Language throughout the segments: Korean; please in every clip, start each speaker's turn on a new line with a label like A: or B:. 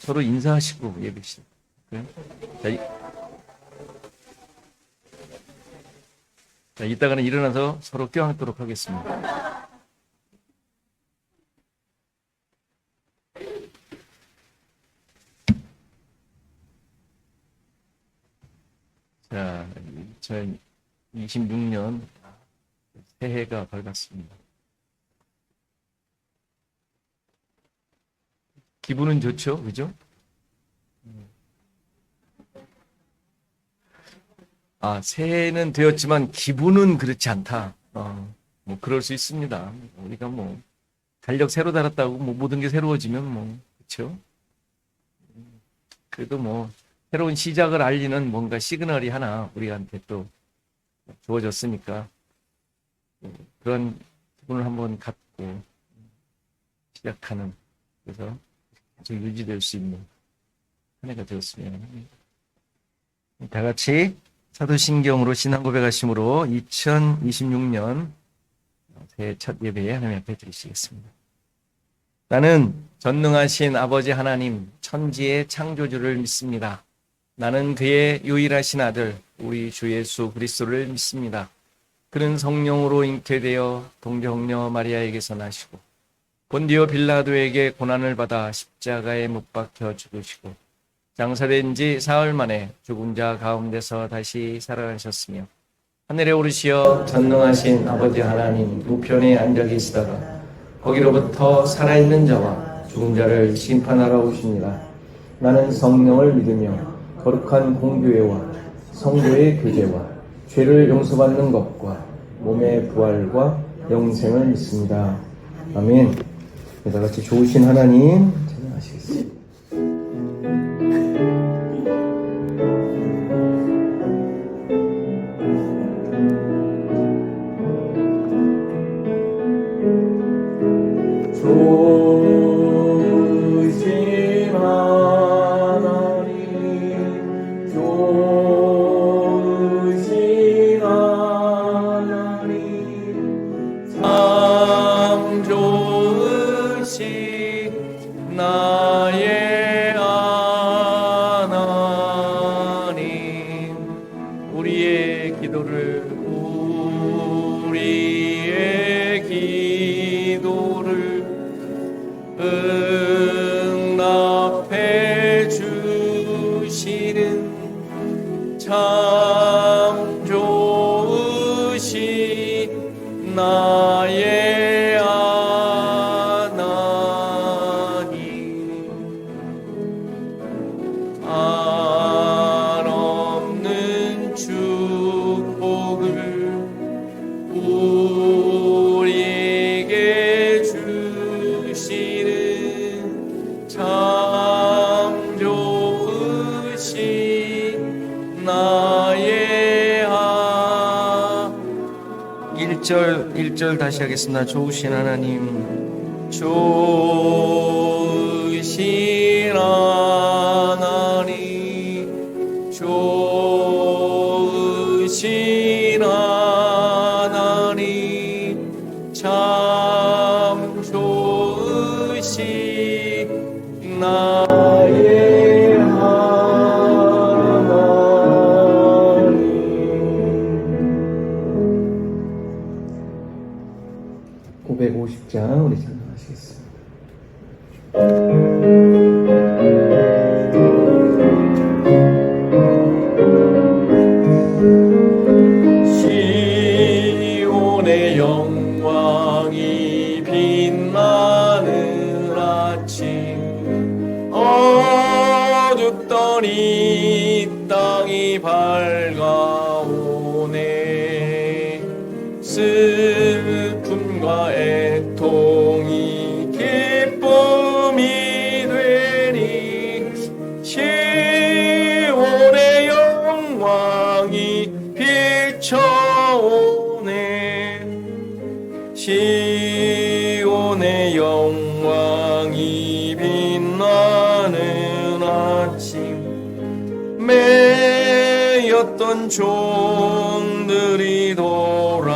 A: 서로 인사하시고 예배 시작. 자, 이따가는 일어나서 서로 껴안도록 하겠습니다. 자, 2026년 새해가 밝았습니다. 기분은 좋죠? 그죠? 새해는 되었지만 기분은 그렇지 않다. 뭐 그럴 수 있습니다. 우리가 뭐 달력 새로 달았다고 뭐 모든 게 새로워지면 뭐 그렇죠? 그래도 뭐 새로운 시작을 알리는 뭔가 시그널이 하나 우리한테 또 주어졌으니까 그런 기분을 한번 갖고 시작하는, 그래서 계속 유지될 수 있는 한 해가 되었으면 합니다. 다 같이 사도신경으로 신앙 고백하심으로 2026년 새해 첫 예배에 하나님 앞에 드리시겠습니다. 나는 전능하신 아버지 하나님 천지의 창조주를 믿습니다. 나는 그의 유일하신 아들 우리 주 예수 그리스도를 믿습니다. 그는 성령으로 잉태되어 동정녀 마리아에게서 나시고 본디오 빌라도에게 고난을 받아 십자가에 못 박혀 죽으시고 장사된 지 사흘 만에 죽은 자 가운데서 다시 살아나셨으며 하늘에 오르시어 전능하신 아버지 하나님 우편에 앉아 계시다가 거기로부터 살아있는 자와 죽은 자를 심판하러 오십니다. 나는 성령을 믿으며 거룩한 공교회와 성도의 교제와 죄를 용서받는 것과 몸의 부활과 영생을 믿습니다. 아멘. 다 같이 좋으신 하나님 찬양하시겠습니다. 좋으신 하나님, 좋으신 하나님, 참 좋으신 나의 하나님, 우리의 기도를 응답해 주시는 참 좋으신 나의 하나님, 한없는 축복을 우리에게 주시는 참 좋으신 나의 1절 다시 하겠습니다. 좋으신 하나님, 좋으신 하나님, 좋으신 하나님, 참 좋으신 나의 하나님. 950장 우리 찬양하시겠습니다. 시온의 영광이 빛나는 아침, 어둡던 이 땅이 밝아오네. 슬픔과 애통이 기쁨이 되니 시온의 영광이 비춰오네. 시온의 영광이 빛나는 아침, 매였던 종들이 돌아오네.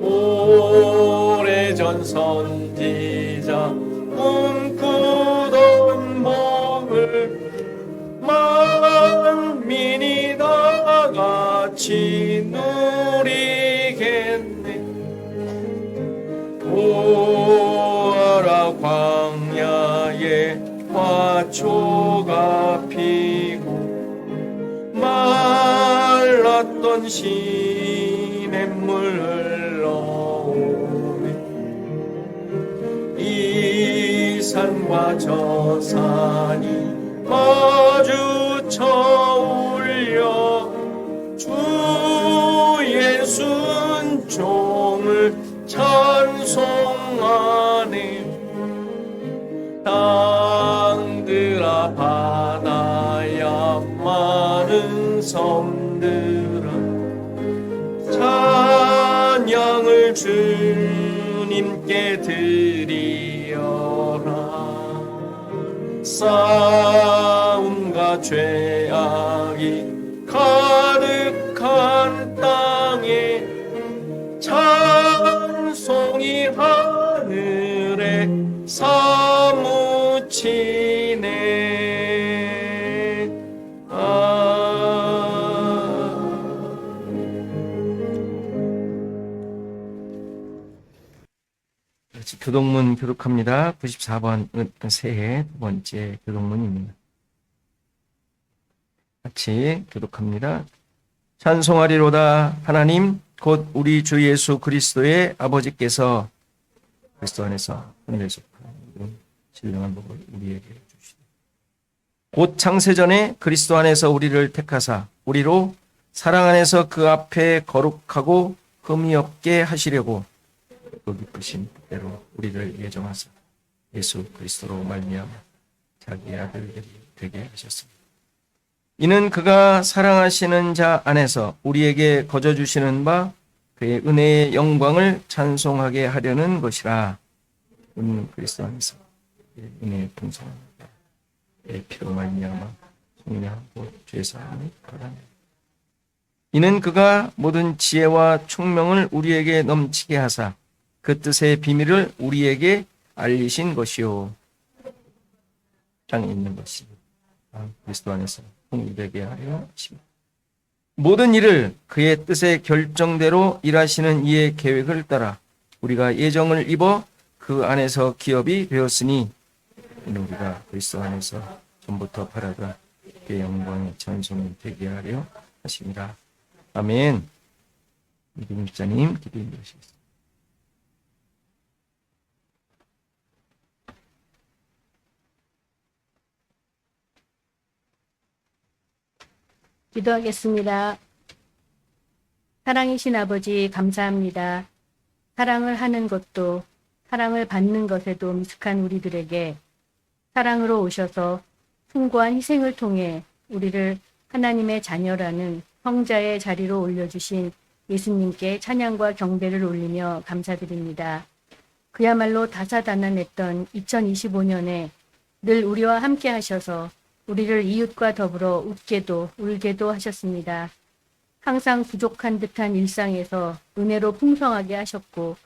A: 오래전 선지자 보아라 광야에 화초가 피고 말랐던 시냇물 흘러오네. 이 산과 저 산이 마주쳐 울려 주 예수 은총을 찬송하네. 땅들아 바다야 많은 섬들아 찬양을 주님께 드리어라. 싸움과 죄악이 가득한 땅에 찬송이 하늘에 사무치네. 교동문 교독합니다. 94번 새해 두 번째 교동문입니다. 같이 교독합니다. 찬송하리로다. 하나님 곧 우리 주 예수 그리스도의 아버지께서 그리스도 안에서 은혜에서 신령한 복을 우리에게 주시되 곧 창세전에 그리스도 안에서 우리를 택하사 우리로 사랑 안에서 그 앞에 거룩하고 흠이 없게 하시려고 그 기쁘신 뜻대로 우리를 예정하사 예수 그리스도로 말미암아 자기의 아들들이 되게 하셨습니다. 이는 그가 사랑하시는 자 안에서 우리에게 거저 주시는 바 그의 은혜의 영광을 찬송하게 하려는 것이라. 그리스도 안에서 은혜의 풍성함과 그의 피로 말미암아 속량하고 죄 사함이 거라네. 이는 그가 모든 지혜와 총명을 우리에게 넘치게 하사 그 뜻의 비밀을 우리에게 알리신 것이요. 땅에 있는 것이 그리스도 안에서 통일되게 하려 하십니다. 모든 일을 그의 뜻의 결정대로 일하시는 이의 계획을 따라 우리가 예정을 입어 그 안에서 기업이 되었으니 우리가 그리스도 안에서 전부터 바라던 그의 영광의 찬송이 되게 하려 하십니다. 아멘. 이금 집사님 기도해 주시겠습니다.
B: 기도하겠습니다. 사랑이신 아버지 감사합니다. 사랑을 하는 것도 사랑을 받는 것에도 미숙한 우리들에게 사랑으로 오셔서 숭고한 희생을 통해 우리를 하나님의 자녀라는 형자의 자리로 올려주신 예수님께 찬양과 경배를 올리며 감사드립니다. 그야말로 다사다난했던 2025년에 늘 우리와 함께 하셔서 우리를 이웃과 더불어 웃게도 울게도 하셨습니다. 항상 부족한 듯한 일상에서 은혜로 풍성하게 하셨고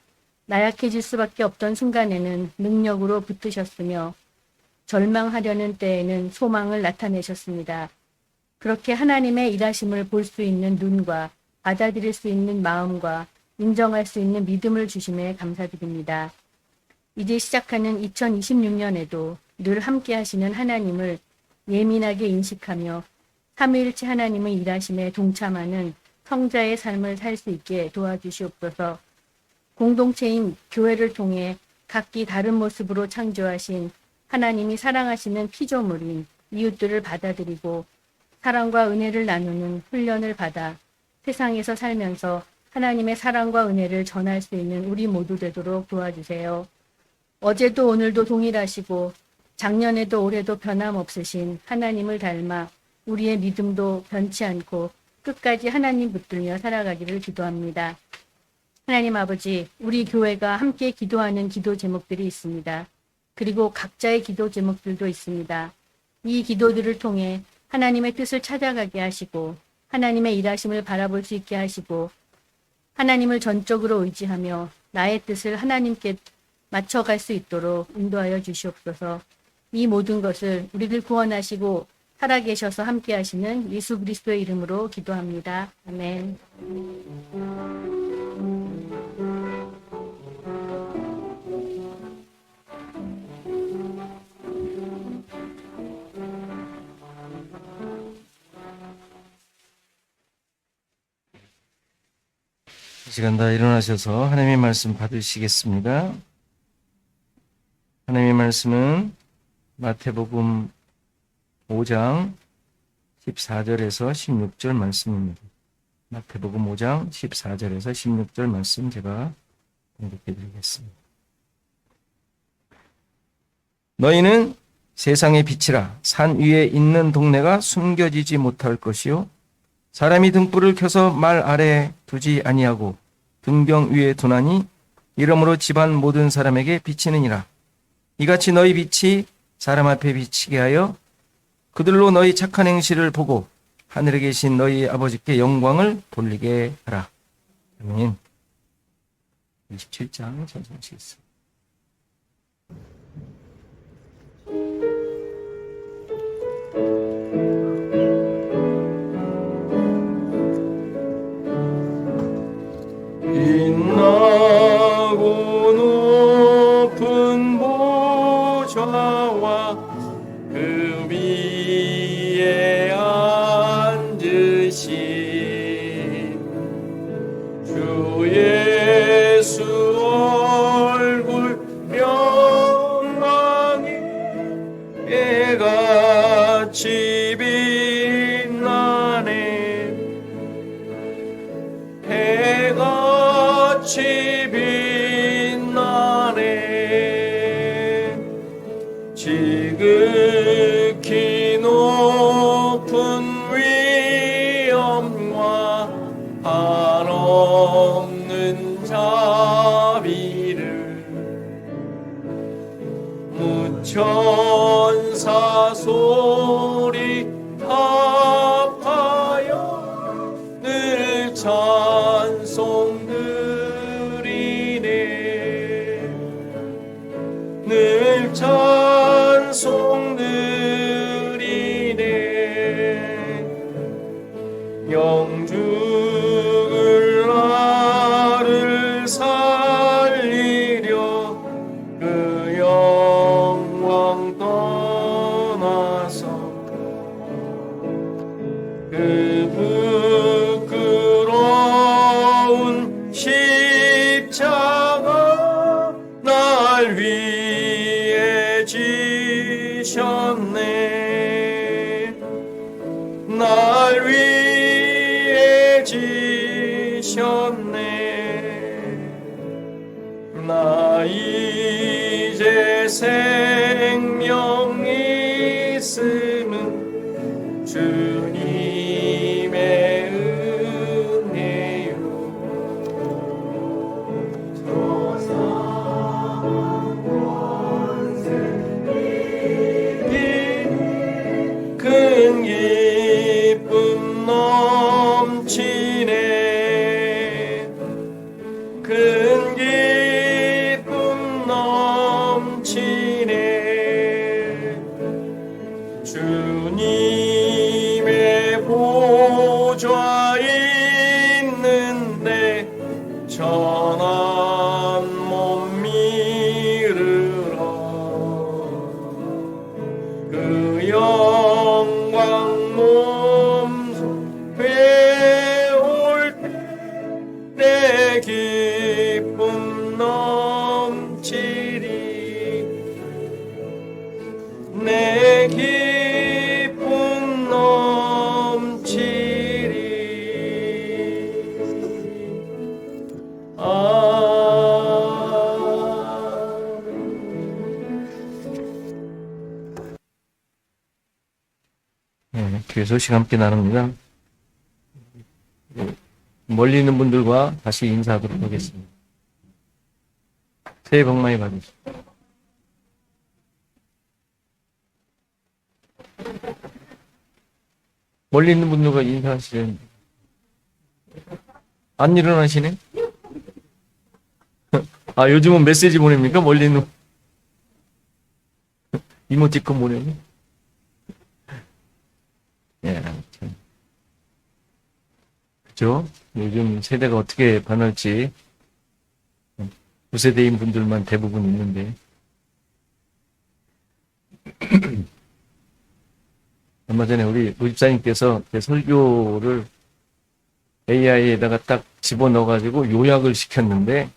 B: 나약해질 수밖에 없던 순간에는 능력으로 붙드셨으며 절망하려는 때에는 소망을 나타내셨습니다. 그렇게 하나님의 일하심을 볼 수 있는 눈과 받아들일 수 있는 마음과 인정할 수 있는 믿음을 주심에 감사드립니다. 이제 시작하는 2026년에도 늘 함께 하시는 하나님을 예민하게 인식하며 삼위일체 하나님의 일하심에 동참하는 성자의 삶을 살 수 있게 도와주시옵소서. 공동체인 교회를 통해 각기 다른 모습으로 창조하신 하나님이 사랑하시는 피조물인 이웃들을 받아들이고 사랑과 은혜를 나누는 훈련을 받아 세상에서 살면서 하나님의 사랑과 은혜를 전할 수 있는 우리 모두 되도록 도와주세요. 어제도 오늘도 동일하시고 작년에도 올해도 변함없으신 하나님을 닮아 우리의 믿음도 변치 않고 끝까지 하나님 붙들며 살아가기를 기도합니다. 하나님 아버지, 우리 교회가 함께 기도하는 기도 제목들이 있습니다. 그리고 각자의 기도 제목들도 있습니다. 이 기도들을 통해 하나님의 뜻을 찾아가게 하시고 하나님의 일하심을 바라볼 수 있게 하시고 하나님을 전적으로 의지하며 나의 뜻을 하나님께 맞춰갈 수 있도록 인도하여 주시옵소서. 이 모든 것을 우리를 구원하시고 살아계셔서 함께 하시는 예수 그리스도의 이름으로 기도합니다. 아멘.
A: 이 시간 다 일어나셔서 하나님의 말씀 받으시겠습니다. 하나님의 말씀은 마태복음 5장 14절에서 16절 말씀입니다. 마태복음 5장 14절에서 16절 말씀 제가 공독해 드리겠습니다. 너희는 세상의 빛이라. 산 위에 있는 동네가 숨겨지지 못할 것이요 사람이 등불을 켜서 말 아래에 두지 아니하고 등병 위에 두나니 이러므로 집안 모든 사람에게 비치느니라. 이같이 너희 빛이 사람 앞에 비치게 하여 그들로 너희 착한 행실을 보고 하늘에 계신 너희 아버지께 영광을 돌리게 하라. 아멘. 27장 전송하시겠습니다. 빛나고 높은 보좌와 그 위에 앉으신 주 예수 얼굴 영광이 해같이 빛나네. 해같이 빛나네. 지극히 높은 위엄과 한없는 자비를 무천사 소리 합하여 늘 찬송 드리네. 늘 찬송 드리네. 영죽을 나를 살리려 그 영광 떠나서 그 부끄러운 십자가 날 위해 지셨네. 날 위해 지셨네. 나 이제 생명 있음은 주님의 은혜요. 조상 원승이 큰 기쁨 넘치네. 큰 기쁨 넘치네. 주님의 보좌 있는데 천한 몸 미르러 그 영광 몸소 회올 때 내 기쁨 넘치리. 내 기쁨 넘치리. 네, 교회 소식 함께 나눕니다. 멀리 있는 분들과 다시 인사하도록 하겠습니다. 새해 복 많이 받으십시오. 멀리 있는 분들과 인사하시는 안 일어나시네? 아, 요즘은 메시지 보냅니까? 멀리 있는 이모티콘 보내니? 예, 참. 그죠? 요즘 세대가 어떻게 변할지 9세대인 분들만 대부분 있는데 얼마 전에 우리 집사님께서 설교를 AI에다가 딱 집어넣어가지고 요약을 시켰는데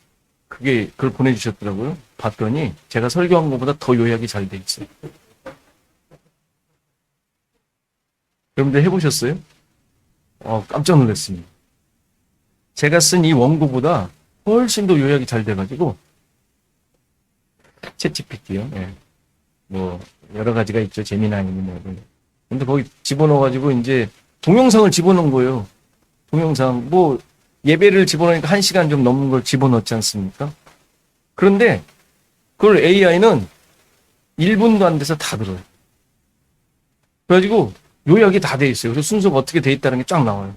A: 그걸 보내주셨더라고요. 봤더니 제가 설교한 것보다 더 요약이 잘 돼 있어요. 여러분들 해보셨어요? 깜짝 놀랐습니다. 제가 쓴 이 원고보다 훨씬 더 요약이 잘 돼가지고 챗GPT요. 예. 뭐 여러 가지가 있죠. 제미나이니 뭐. 근데 거기 집어넣어가지고 이제 동영상을 집어넣은 거예요. 동영상 뭐 예배를 집어넣으니까 1시간 좀 넘는 걸 집어넣지 않습니까? 그런데 그걸 AI는 1분도 안 돼서 다 들어요. 그래가지고 요약이 다 돼 있어요. 그래서 순서가 어떻게 돼 있다는 게 쫙 나와요.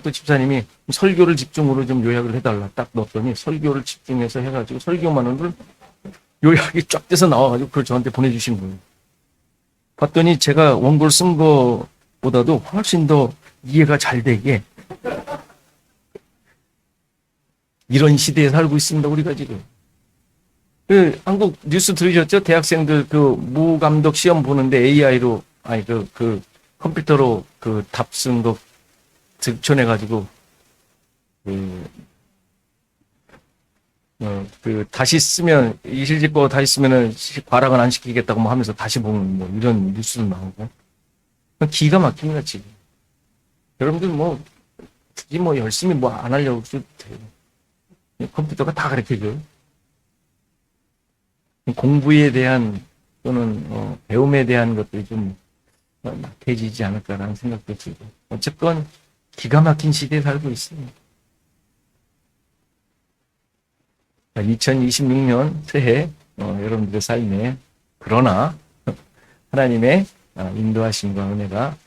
A: 또 집사님이 설교를 집중으로 좀 요약을 해달라 딱 넣었더니 설교를 집중해서 해가지고 설교만을 요약이 쫙 돼서 나와가지고 그걸 저한테 보내주신 거예요. 봤더니 제가 원고를 쓴 거보다도 훨씬 더 이해가 잘 되게 이런 시대에 살고 있습니다. 우리가 지금. 한국 뉴스 들으셨죠? 대학생들 무감독 시험 보는데 AI로 컴퓨터로 답 쓴 거 득촌해가지고 다시 쓰면 이실직고 다시 쓰면은 과락은 안 시키겠다고 뭐 하면서 다시 보는 뭐 이런 뉴스도 나오고 기가 막힙니다 지금. 여러분들 뭐 굳이 뭐 열심히 뭐 안 하려고 해도 돼요. 컴퓨터가 다 가르쳐줘요. 공부에 대한 또는 배움에 대한 것들이 좀 낙해지지 않을까라는 생각도 들고 어쨌건 기가 막힌 시대에 살고 있습니다. 2026년 새해 여러분들의 삶에 그러나 하나님의 인도하심과 은혜가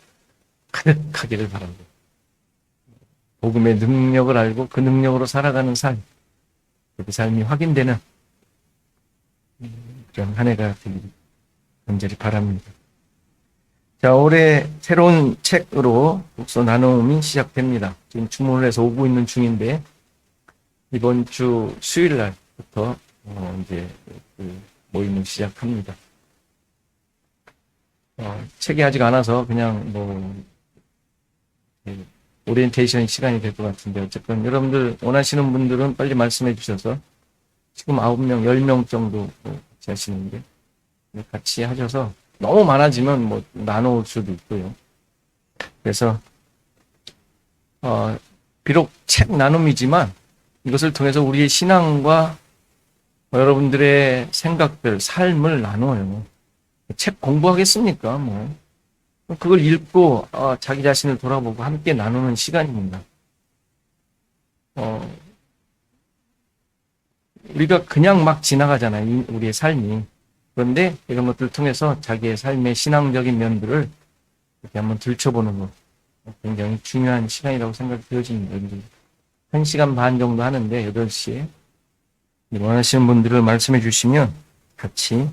A: 가득하기를 바랍니다. 복음의 능력을 알고 그 능력으로 살아가는 삶, 그 삶이 확인되는 그런 한 해가 되기를 간절히 바랍니다. 자, 올해 새로운 책으로 독서 나눔이 시작됩니다. 지금 주문을 해서 오고 있는 중인데 이번 주 수요일 날부터 이제 모임을 시작합니다. 책이 아직 안 와서 그냥 오리엔테이션 시간이 될 것 같은데 어쨌건 여러분들 원하시는 분들은 빨리 말씀해 주셔서 지금 9명, 10명 정도 같이 하시는데 같이 하셔서 너무 많아지면 뭐 나눠올 수도 있고요. 그래서 비록 책 나눔이지만 이것을 통해서 우리의 신앙과 여러분들의 생각들, 삶을 나눠요. 책 공부하겠습니까? 뭐 그걸 읽고 자기 자신을 돌아보고 함께 나누는 시간입니다. 우리가 그냥 막 지나가잖아요. 우리의 삶이. 그런데 이런 것들을 통해서 자기의 삶의 신앙적인 면들을 이렇게 한번 들춰보는 것 굉장히 중요한 시간이라고 생각이 되어집니다. 1시간 반 정도 하는데 8시에 원하시는 분들을 말씀해 주시면 같이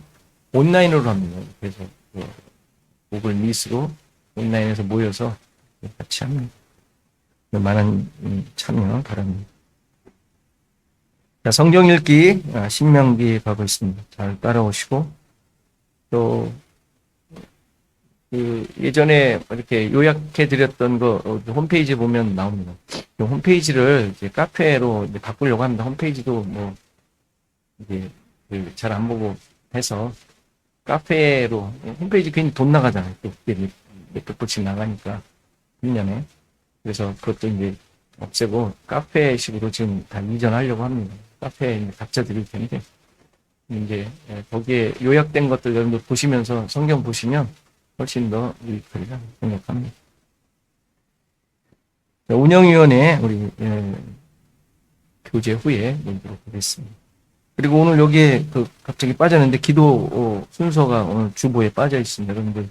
A: 온라인으로 합니다. 그래서 구글 미스로 온라인에서 모여서 같이 합니다. 많은 참여 바랍니다. 자, 성경 읽기 신명기 가고 있습니다. 잘 따라오시고 또 예전에 이렇게 요약해 드렸던 거 홈페이지 보면 나옵니다. 홈페이지를 이제 카페로 이제 바꾸려고 합니다. 홈페이지도 뭐 이제 잘 안 보고 해서 카페로 홈페이지 괜히 돈 나가잖아요. 또 몇백 불씩 나가니까 1년에. 그래서 그것도 이제 없애고 카페식으로 지금 다 이전하려고 합니다. 카페에 각자 드릴 텐데 이제 거기에 요약된 것들 여러분들 보시면서 성경 보시면 훨씬 더 유익하리라 생각합니다. 운영위원회 우리 교제 후에 보도록 하겠습니다. 그리고 오늘 여기에 갑자기 빠졌는데 기도 순서가 오늘 주보에 빠져 있습니다. 여러분들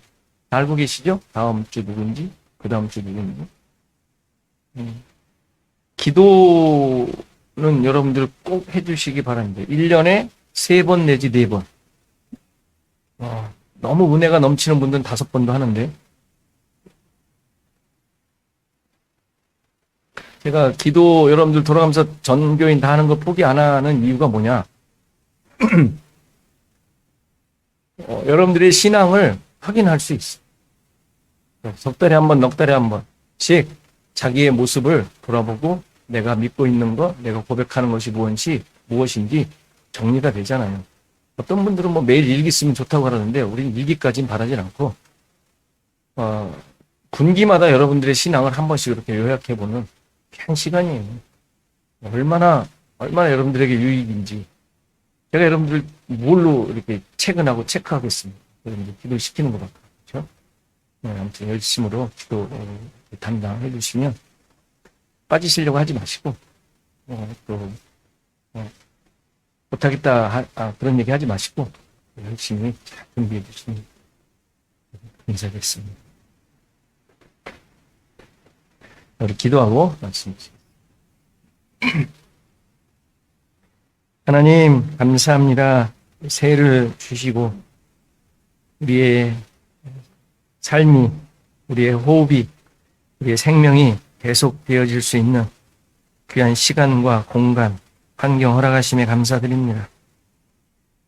A: 알고 계시죠? 다음 주 누군지, 그 다음 주 누군지. 기도는 여러분들 꼭 해주시기 바랍니다. 1년에 3번 내지 4번. 너무 은혜가 넘치는 분들은 5번도 하는데 제가 기도 여러분들 돌아가면서 전교인 다 하는 거 포기 안 하는 이유가 뭐냐? 여러분들의 신앙을 확인할 수 있어요. 석 달에 한 번, 넉 달에 한 번씩 자기의 모습을 돌아보고 내가 믿고 있는 것, 내가 고백하는 것이 무엇인지 정리가 되잖아요. 어떤 분들은 뭐 매일 일기 쓰면 좋다고 하는데 우리는 일기까지는 바라진 않고 분기마다 여러분들의 신앙을 한 번씩 이렇게 요약해보는 한 시간이에요. 얼마나 여러분들에게 유익인지. 제가 여러분들 뭘로 이렇게 체크하고 체크하겠습니까? 여러분들 기도 시키는 것밖에. 그렇죠? 아무튼 열심으로 기도 담당해 주시면 빠지시려고 하지 마시고, 못하겠다, 그런 얘기 하지 마시고, 열심히 잘 준비해 주시면 감사하겠습니다. 우리 기도하고 말씀 드리겠습니다. 하나님, 감사합니다. 새해를 주시고, 우리의 삶이, 우리의 호흡이, 우리의 생명이 계속되어질 수 있는 귀한 시간과 공간, 환경 허락하심에 감사드립니다.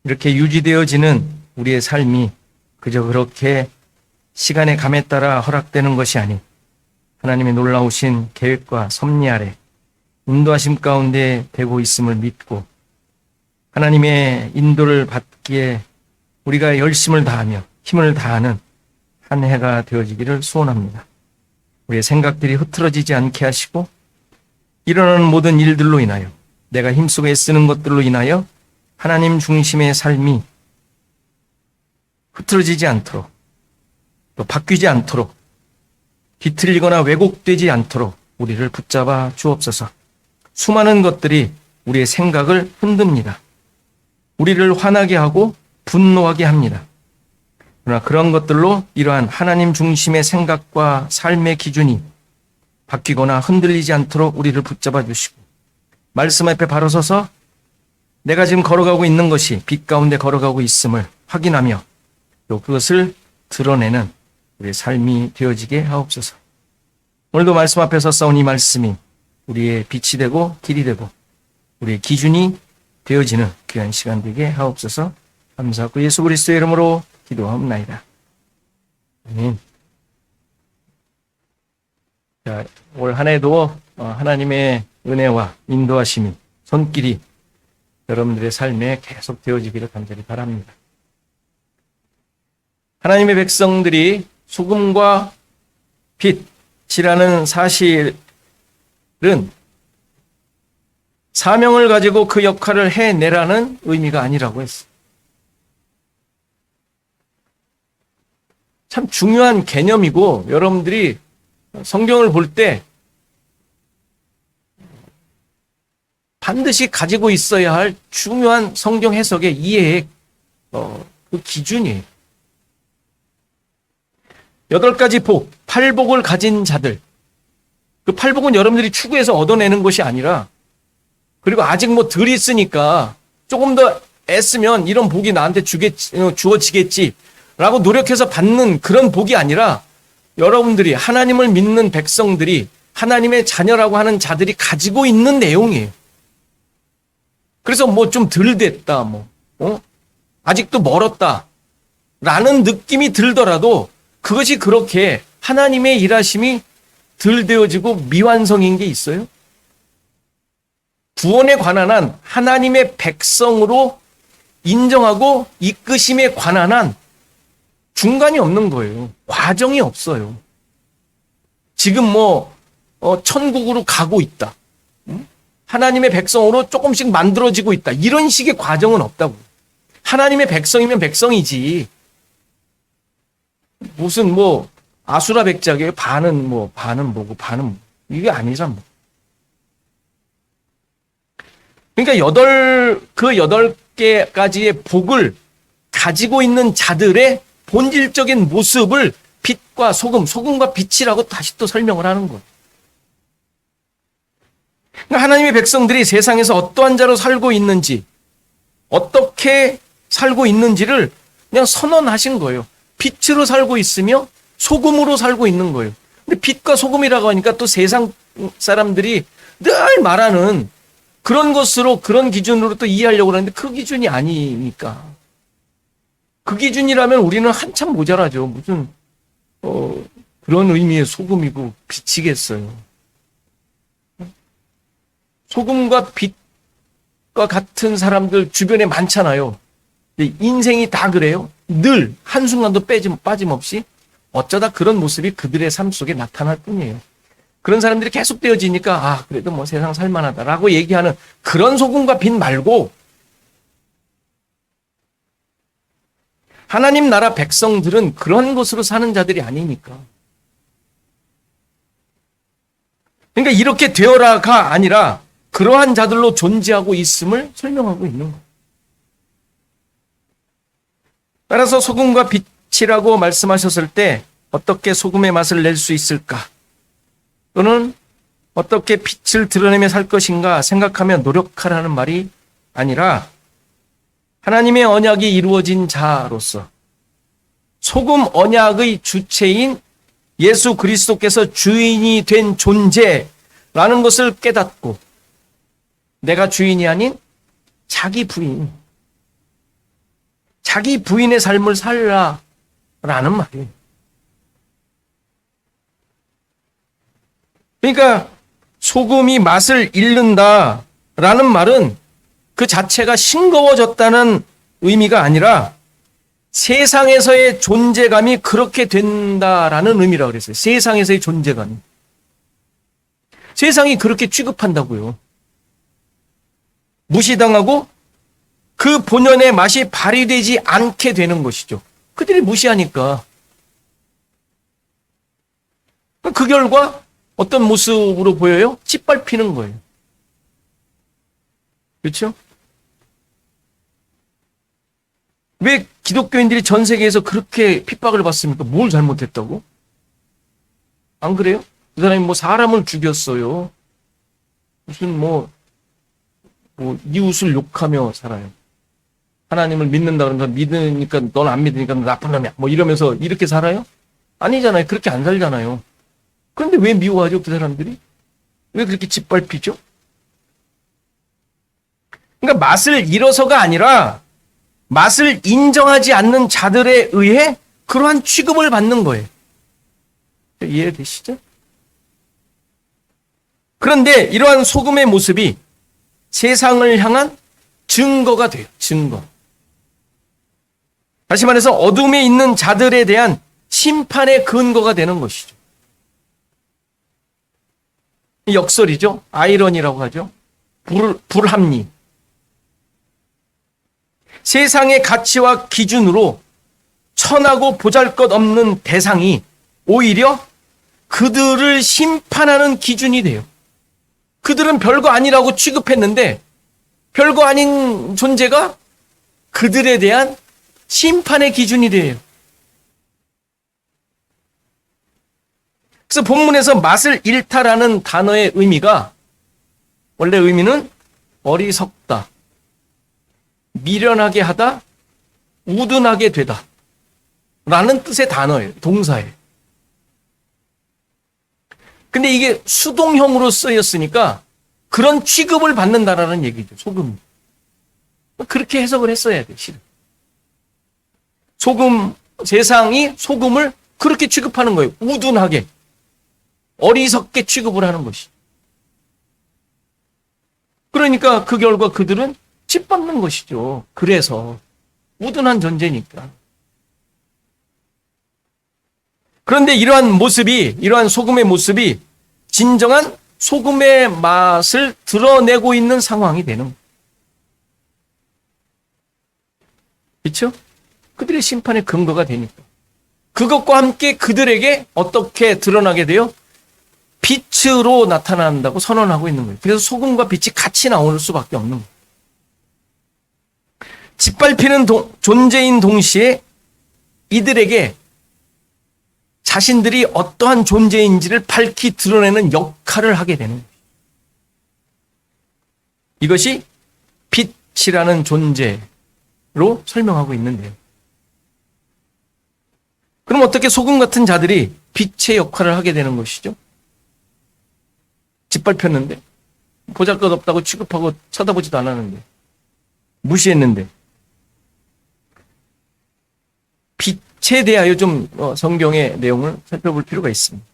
A: 이렇게 유지되어지는 우리의 삶이 그저 그렇게 시간의 감에 따라 허락되는 것이 아닌 하나님의 놀라우신 계획과 섭리 아래 인도하심 가운데 되고 있음을 믿고 하나님의 인도를 받기에 우리가 열심을 다하며 힘을 다하는 한 해가 되어지기를 소원합니다. 우리의 생각들이 흐트러지지 않게 하시고 일어나는 모든 일들로 인하여 내가 힘쓰고 애쓰는 것들로 인하여 하나님 중심의 삶이 흐트러지지 않도록 또 바뀌지 않도록 뒤틀리거나 왜곡되지 않도록 우리를 붙잡아 주옵소서. 수많은 것들이 우리의 생각을 흔듭니다. 우리를 화나게 하고 분노하게 합니다. 그러나 그런 것들로 이러한 하나님 중심의 생각과 삶의 기준이 바뀌거나 흔들리지 않도록 우리를 붙잡아 주시고 말씀 앞에 바로 서서 내가 지금 걸어가고 있는 것이 빛 가운데 걸어가고 있음을 확인하며 또 그것을 드러내는 우리의 삶이 되어지게 하옵소서. 오늘도 말씀 앞에 서싸운 이 말씀이 우리의 빛이 되고 길이 되고 우리의 기준이 되어지는 귀한 시간 되게 하옵소서. 감사하고 예수 그리스도의 이름으로 기도하옵나이다. 아멘. 자, 올 한 해도 하나님의 은혜와 인도하심이 손길이 여러분들의 삶에 계속 되어지기를 간절히 바랍니다. 하나님의 백성들이 소금과 빛이라는 사실은 사명을 가지고 그 역할을 해내라는 의미가 아니라고 했어요. 참 중요한 개념이고 여러분들이 성경을 볼 때 반드시 가지고 있어야 할 중요한 성경 해석의 이해의 그 기준이에요. 8가지 복, 8복을 가진 자들. 그 8복은 여러분들이 추구해서 얻어내는 것이 아니라 그리고 아직 뭐 덜 있으니까 조금 더 애쓰면 이런 복이 나한테 주어지겠지 라고 노력해서 받는 그런 복이 아니라 여러분들이 하나님을 믿는 백성들이 하나님의 자녀라고 하는 자들이 가지고 있는 내용이에요. 그래서 뭐 좀 덜 됐다, 아직도 멀었다 라는 느낌이 들더라도 그것이 그렇게 하나님의 일하심이 덜 되어지고 미완성인 게 있어요? 구원에 관한 한 하나님의 백성으로 인정하고 이끄심에 관한 한 중간이 없는 거예요. 과정이 없어요. 지금 천국으로 가고 있다. 하나님의 백성으로 조금씩 만들어지고 있다. 이런 식의 과정은 없다고. 하나님의 백성이면 백성이지. 무슨 아수라 백작이에요. 반은 뭐고 반은 이게 아니잖아. 그러니까 8개까지의 복을 가지고 있는 자들의 본질적인 모습을 빛과 소금과 빛이라고 다시 또 설명을 하는 거예요. 그러니까 하나님의 백성들이 세상에서 어떠한 자로 살고 있는지, 어떻게 살고 있는지를 그냥 선언하신 거예요. 빛으로 살고 있으며 소금으로 살고 있는 거예요. 근데 빛과 소금이라고 하니까 또 세상 사람들이 늘 말하는 그런 것으로, 그런 기준으로 또 이해하려고 하는데 그 기준이 아니니까. 그 기준이라면 우리는 한참 모자라죠. 무슨 그런 의미의 소금이고 빛이겠어요. 소금과 빛과 같은 사람들 주변에 많잖아요. 인생이 다 그래요. 늘 한순간도 빠짐없이 어쩌다 그런 모습이 그들의 삶 속에 나타날 뿐이에요. 그런 사람들이 계속 되어지니까 그래도 뭐 세상 살만하다라고 얘기하는 그런 소금과 빛 말고 하나님 나라 백성들은 그런 것으로 사는 자들이 아니니까. 그러니까 이렇게 되어라가 아니라 그러한 자들로 존재하고 있음을 설명하고 있는 거예요. 따라서 소금과 빛이라고 말씀하셨을 때 어떻게 소금의 맛을 낼 수 있을까? 또는 어떻게 빛을 드러내며 살 것인가 생각하며 노력하라는 말이 아니라 하나님의 언약이 이루어진 자로서 소금 언약의 주체인 예수 그리스도께서 주인이 된 존재라는 것을 깨닫고 내가 주인이 아닌 자기 부인의 삶을 살라라는 말이에요. 그러니까 소금이 맛을 잃는다라는 말은 그 자체가 싱거워졌다는 의미가 아니라 세상에서의 존재감이 그렇게 된다라는 의미라고 그랬어요. 세상에서의 존재감이. 세상이 그렇게 취급한다고요. 무시당하고 그 본연의 맛이 발휘되지 않게 되는 것이죠. 그들이 무시하니까. 그 결과 어떤 모습으로 보여요? 짓밟히는 거예요. 그렇죠? 왜 기독교인들이 전 세계에서 그렇게 핍박을 받습니까? 뭘 잘못했다고? 안 그래요? 그 사람이 뭐 사람을 죽였어요. 무슨 뭐 이웃을 욕하며 살아요. 하나님을 믿는다 그러면서 믿으니까 넌 안 믿으니까 넌 나쁜 놈이야. 뭐 이러면서 이렇게 살아요? 아니잖아요. 그렇게 안 살잖아요. 그런데 왜 미워하죠? 그 사람들이? 왜 그렇게 짓밟히죠? 그러니까 맛을 잃어서가 아니라 맛을 인정하지 않는 자들에 의해 그러한 취급을 받는 거예요. 이해되시죠? 그런데 이러한 소금의 모습이 세상을 향한 증거가 돼요. 증거. 다시 말해서 어둠에 있는 자들에 대한 심판의 근거가 되는 것이죠. 역설이죠. 아이러니라고 하죠. 불합리. 세상의 가치와 기준으로 천하고 보잘것없는 대상이 오히려 그들을 심판하는 기준이 돼요. 그들은 별거 아니라고 취급했는데 별거 아닌 존재가 그들에 대한 심판의 기준이 돼요. 그래서 본문에서 맛을 잃다라는 단어의 의미가 원래 의미는 어리석다, 미련하게 하다, 우둔하게 되다 라는 뜻의 단어예요. 동사예요. 근데 이게 수동형으로 쓰였으니까 그런 취급을 받는다라는 얘기죠. 소금. 그렇게 해석을 했어야 돼, 실은. 세상이 소금을 그렇게 취급하는 거예요. 우둔하게. 어리석게 취급을 하는 것이. 그러니까 그 결과 그들은 짓밟는 것이죠. 그래서 우둔한 존재니까. 그런데 이러한 소금의 모습이 진정한 소금의 맛을 드러내고 있는 상황이 되는 거예요. 그렇죠? 그들의 심판의 근거가 되니까. 그것과 함께 그들에게 어떻게 드러나게 돼요? 빛으로 나타난다고 선언하고 있는 거예요. 그래서 소금과 빛이 같이 나올 수밖에 없는 거예요. 짓밟히는 존재인 동시에 이들에게 자신들이 어떠한 존재인지를 밝히 드러내는 역할을 하게 되는 거예요. 이것이 빛이라는 존재로 설명하고 있는데요. 그럼 어떻게 소금 같은 자들이 빛의 역할을 하게 되는 것이죠? 짓밟혔는데, 보잘것없다고 취급하고 쳐다보지도 않았는데, 무시했는데, 빛에 대하여 좀 성경의 내용을 살펴볼 필요가 있습니다.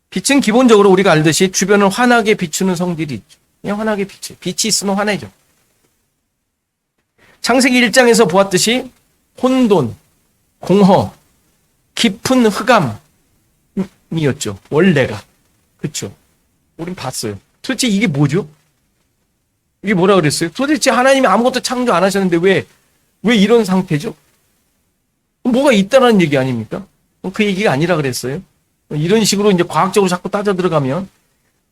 A: 빛은 기본적으로 우리가 알듯이 주변을 환하게 비추는 성질이 있죠. 그냥 환하게 빛이. 빛이 있으면 환해져. 창세기 1장에서 보았듯이 혼돈, 공허, 깊은 흑암이었죠. 원래가. 그렇죠. 우린 봤어요. 도대체 이게 뭐죠? 이게 뭐라 그랬어요? 도대체 하나님이 아무것도 창조 안 하셨는데 왜 이런 상태죠? 뭐가 있다는 얘기 아닙니까? 그 얘기가 아니라 그랬어요. 이런 식으로 이제 과학적으로 자꾸 따져 들어가면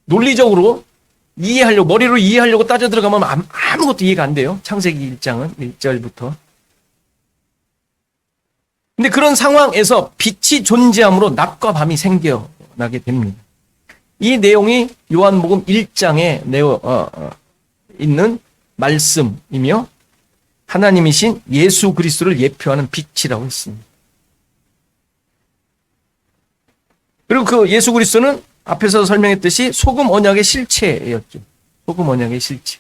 A: 논리적으로 이해하려고, 머리로 이해하려고 따져 들어가면 아무것도 이해가 안 돼요. 창세기 1장은 1절부터. 근데 그런 상황에서 빛이 존재함으로 낮과 밤이 생겨나게 됩니다. 이 내용이 요한복음 1장에 있는 말씀이며 하나님이신 예수 그리스도를 예표하는 빛이라고 했습니다. 그리고 그 예수 그리스도는 앞에서 설명했듯이 소금 언약의 실체였죠. 소금 언약의 실체.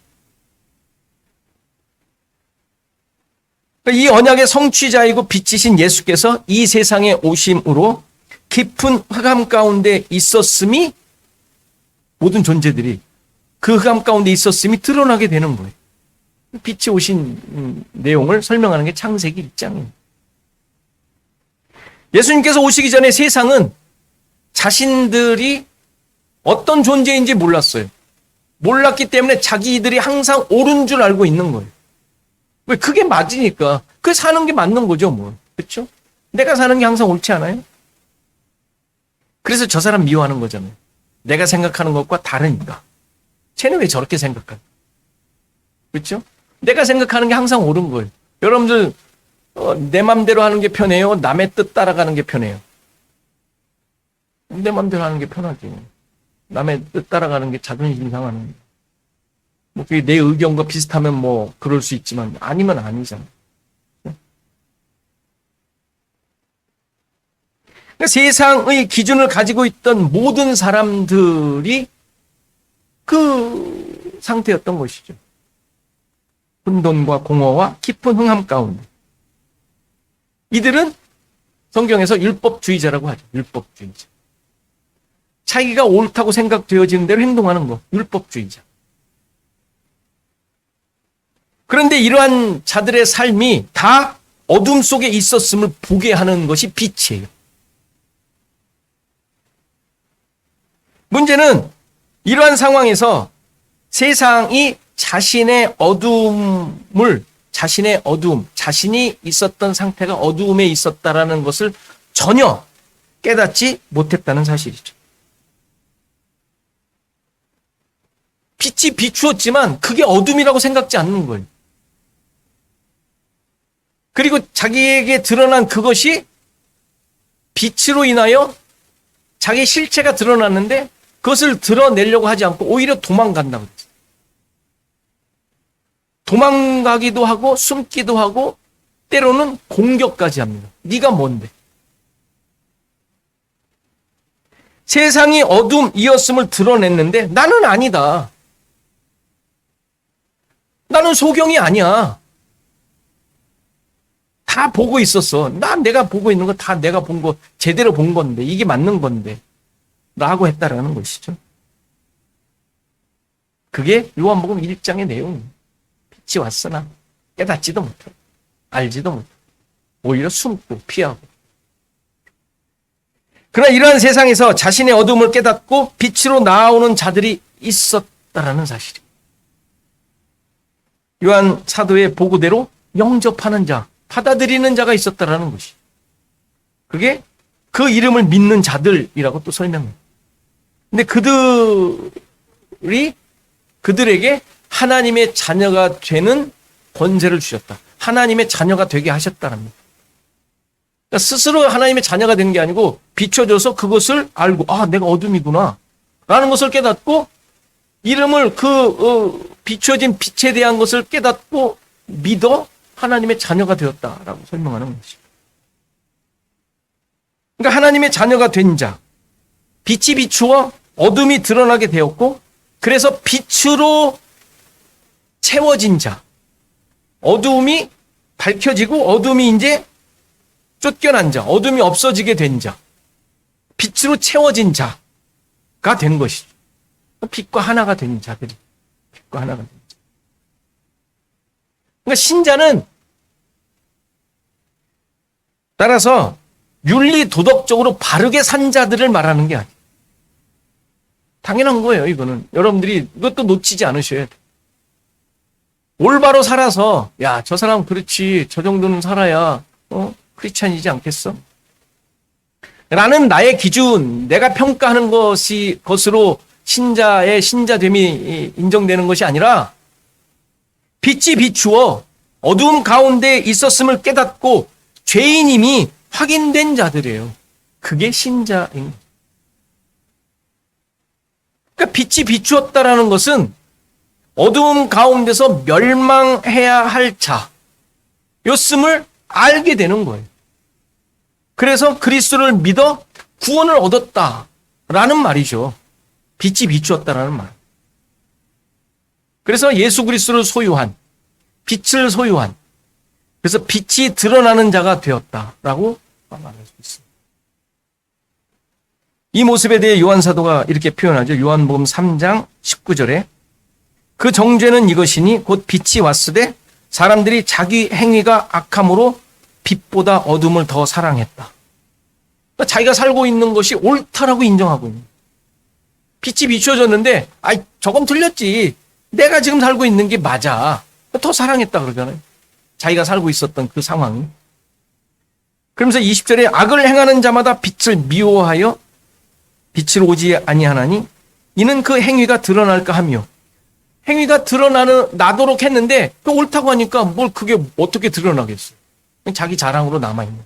A: 이 언약의 성취자이고 빛이신 예수께서 이 세상에 오심으로 깊은 흑암 가운데 있었음이, 모든 존재들이 그 흑암 가운데 있었음이 드러나게 되는 거예요. 빛이 오신 내용을 설명하는 게 창세기 1장이에요. 예수님께서 오시기 전에 세상은 자신들이 어떤 존재인지 몰랐어요. 몰랐기 때문에 자기들이 항상 옳은 줄 알고 있는 거예요. 왜? 그게 맞으니까. 그게 사는 게 맞는 거죠, 뭐. 그렇죠? 내가 사는 게 항상 옳지 않아요? 그래서 저 사람 미워하는 거잖아요. 내가 생각하는 것과 다르니까. 쟤는 왜 저렇게 생각할까? 그렇죠? 내가 생각하는 게 항상 옳은 거예요. 여러분들 내 맘대로 하는 게 편해요? 남의 뜻 따라가는 게 편해요? 내 맘대로 하는 게 편하지. 남의 뜻 따라가는 게 자존심 상하는 거예요. 뭐 그게 내 의견과 비슷하면 뭐 그럴 수 있지만 아니면 아니잖아. 그러니까 세상의 기준을 가지고 있던 모든 사람들이 그 상태였던 것이죠. 혼돈과 공허와 깊은 흑암 가운데. 이들은 성경에서 율법주의자라고 하죠. 율법주의자. 자기가 옳다고 생각되어지는 대로 행동하는 거. 율법주의자. 그런데 이러한 자들의 삶이 다 어둠 속에 있었음을 보게 하는 것이 빛이에요. 문제는 이러한 상황에서 세상이 자신의 어둠을, 자신이 있었던 상태가 어두움에 있었다라는 것을 전혀 깨닫지 못했다는 사실이죠. 빛이 비추었지만 그게 어둠이라고 생각지 않는 거예요. 그리고 자기에게 드러난 그것이 빛으로 인하여 자기 실체가 드러났는데 그것을 드러내려고 하지 않고 오히려 도망간다고 그랬어요. 도망가기도 하고 숨기도 하고 때로는 공격까지 합니다. 네가 뭔데? 세상이 어둠이었음을 드러냈는데 나는 아니다. 나는 소경이 아니야. 다 보고 있었어. 내가 보고 있는 거 다 내가 본 거 제대로 본 건데 이게 맞는 건데 라고 했다라는 것이죠. 그게 요한복음 1장의 내용이에요. 빛이 왔으나 깨닫지도 못하고 알지도 못하고 오히려 숨고 피하고. 그러나 이러한 세상에서 자신의 어둠을 깨닫고 빛으로 나아오는 자들이 있었다라는 사실이에요. 요한 사도의 보고대로 영접하는 자, 받아들이는 자가 있었다라는 것이. 그게 그 이름을 믿는 자들이라고 또 설명해요. 근데 그들에게 하나님의 자녀가 되는 권세를 주셨다. 하나님의 자녀가 되게 하셨다랍니다. 그러니까 스스로 하나님의 자녀가 된 게 아니고 비춰줘서 그것을 알고 내가 어둠이구나 라는 것을 깨닫고 이름을 비춰진 빛에 대한 것을 깨닫고 믿어 하나님의 자녀가 되었다라고 설명하는 것입니다. 그러니까 하나님의 자녀가 된 자, 빛이 비추어 어둠이 드러나게 되었고 그래서 빛으로 채워진 자, 어둠이 밝혀지고 어둠이 이제 쫓겨난 자, 어둠이 없어지게 된 자, 빛으로 채워진 자가 된 것이죠. 빛과 하나가 된 자들이. 빛과 하나가 됩니다. 그러니까 신자는 따라서 윤리 도덕적으로 바르게 산 자들을 말하는 게 아니에요. 당연한 거예요, 이거는. 여러분들이 이것도 놓치지 않으셔야 돼요. 올바로 살아서, 야, 저 사람 그렇지, 저 정도는 살아야, 크리스찬이지 않겠어? 라는 나의 기준, 내가 평가하는 것으로 신자의 신자됨이 인정되는 것이 아니라, 빛이 비추어 어두움 가운데 있었음을 깨닫고 죄인임이 확인된 자들이에요. 그게 신자인 거예요. 그러니까 빛이 비추었다라는 것은 어두움 가운데서 멸망해야 할 자였음을 알게 되는 거예요. 그래서 그리스도를 믿어 구원을 얻었다라는 말이죠. 빛이 비추었다라는 말. 그래서 예수 그리스도를 소유한, 빛을 소유한, 그래서 빛이 드러나는 자가 되었다라고 말할 수 있습니다. 이 모습에 대해 요한 사도가 이렇게 표현하죠. 요한복음 3장 19절에 그 정죄는 이것이니 곧 빛이 왔으되 사람들이 자기 행위가 악함으로 빛보다 어둠을 더 사랑했다. 그러니까 자기가 살고 있는 것이 옳다라고 인정하고 있는 거예요. 빛이 비추어졌는데 저건 틀렸지. 내가 지금 살고 있는 게 맞아. 더 사랑했다 그러잖아요. 자기가 살고 있었던 그 상황이. 그러면서 20절에 악을 행하는 자마다 빛을 미워하여 빛을 오지 아니하나니 이는 그 행위가 드러날까 하며 행위가 나도록 했는데 그 옳다고 하니까 뭘 그게 어떻게 드러나겠어요. 자기 자랑으로 남아있는.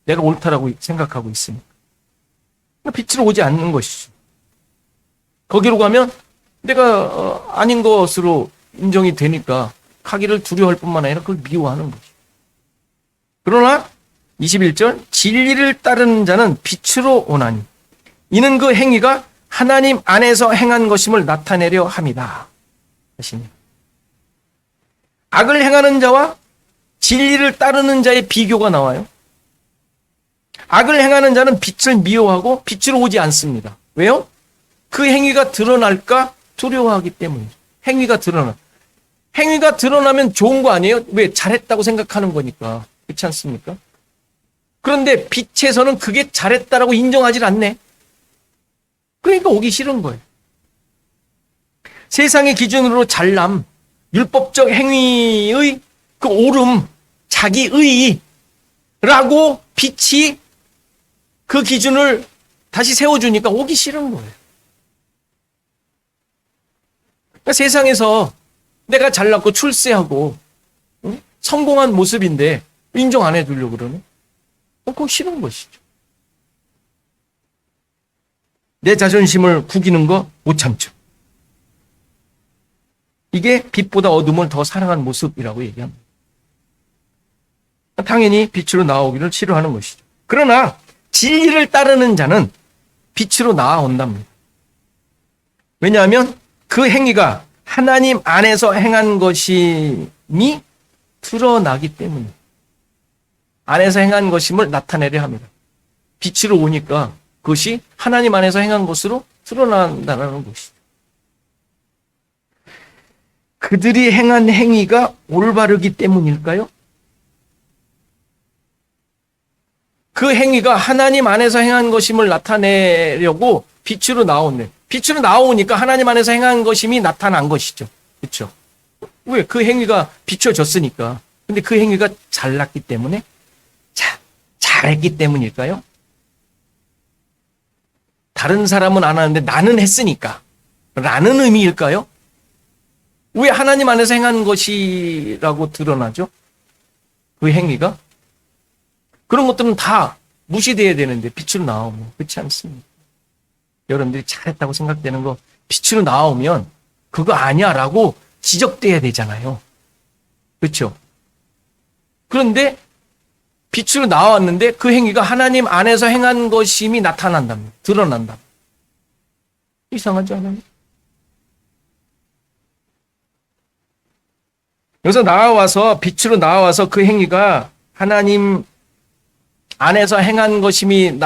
A: 내가 옳다라고 생각하고 있으니까. 빛으로 오지 않는 것이죠. 거기로 가면 내가 아닌 것으로 인정이 되니까 하기를 두려워할 뿐만 아니라 그걸 미워하는 거죠. 그러나 21절 진리를 따르는 자는 빛으로 오나니 이는 그 행위가 하나님 안에서 행한 것임을 나타내려 함이다. 하시니 악을 행하는 자와 진리를 따르는 자의 비교가 나와요. 악을 행하는 자는 빛을 미워하고 빛으로 오지 않습니다. 왜요? 그 행위가 드러날까 두려워하기 때문이죠. 행위가 드러나면 좋은 거 아니에요? 왜? 잘했다고 생각하는 거니까. 그렇지 않습니까? 그런데 빛에서는 그게 잘했다라고 인정하지 않네. 그러니까 오기 싫은 거예요. 세상의 기준으로 잘남, 율법적 행위의 그 옳음, 자기의라고 빛이 그 기준을 다시 세워주니까 오기 싫은 거예요. 그러니까 세상에서 내가 잘났고 출세하고 성공한 모습인데 인정 안 해주려고 그러네. 그거 싫은 것이죠. 내 자존심을 구기는 거 못 참죠. 이게 빛보다 어둠을 더 사랑한 모습이라고 얘기합니다. 당연히 빛으로 나오기를 싫어하는 것이죠. 그러나 진리를 따르는 자는 빛으로 나아온답니다. 왜냐하면 그 행위가 하나님 안에서 행한 것임이 드러나기 때문에 안에서 행한 것임을 나타내려 합니다. 빛으로 오니까 그것이 하나님 안에서 행한 것으로 드러난다는 것이죠. 그들이 행한 행위가 올바르기 때문일까요? 그 행위가 하나님 안에서 행한 것임을 나타내려고 빛으로 나오네. 빛으로 나오니까 하나님 안에서 행한 것임이 나타난 것이죠. 그렇죠? 왜? 그 행위가 비춰졌으니까. 근데 그 행위가 잘났기 때문에? 잘했기 때문일까요? 다른 사람은 안 하는데 나는 했으니까 라는 의미일까요? 왜 하나님 안에서 행한 것이라고 드러나죠? 그 행위가? 그런 것들은 다 무시돼야 되는데 빛으로 나오면 그렇지 않습니다. 여러분들이 잘했다고 생각되는 거 빛으로 나오면 그거 아니야 라고 지적돼야 되잖아요. 그렇죠? 그런데 빛으로 나왔는데 그 행위가 하나님 안에서 행한 것임이 나타난답니다. 드러난답니다. 이상하지 않아요? 여기서 빛으로 나와서 그 행위가 하나님 안에서 행한 것임이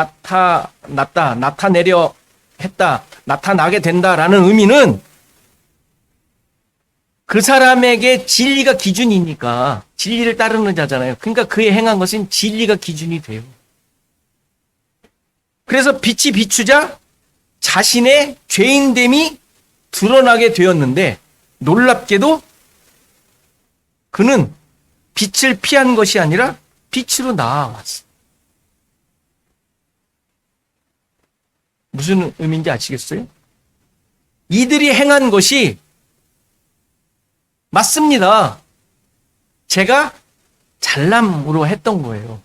A: 나타내려 했다, 나타나게 된다라는 의미는 그 사람에게 진리가 기준이니까 진리를 따르는 자잖아요. 그러니까 그의 행한 것은 진리가 기준이 돼요. 그래서 빛이 비추자 자신의 죄인됨이 드러나게 되었는데 놀랍게도 그는 빛을 피한 것이 아니라 빛으로 나아왔어. 무슨 의미인지 아시겠어요? 이들이 행한 것이 맞습니다. 제가 잘남으로 했던 거예요.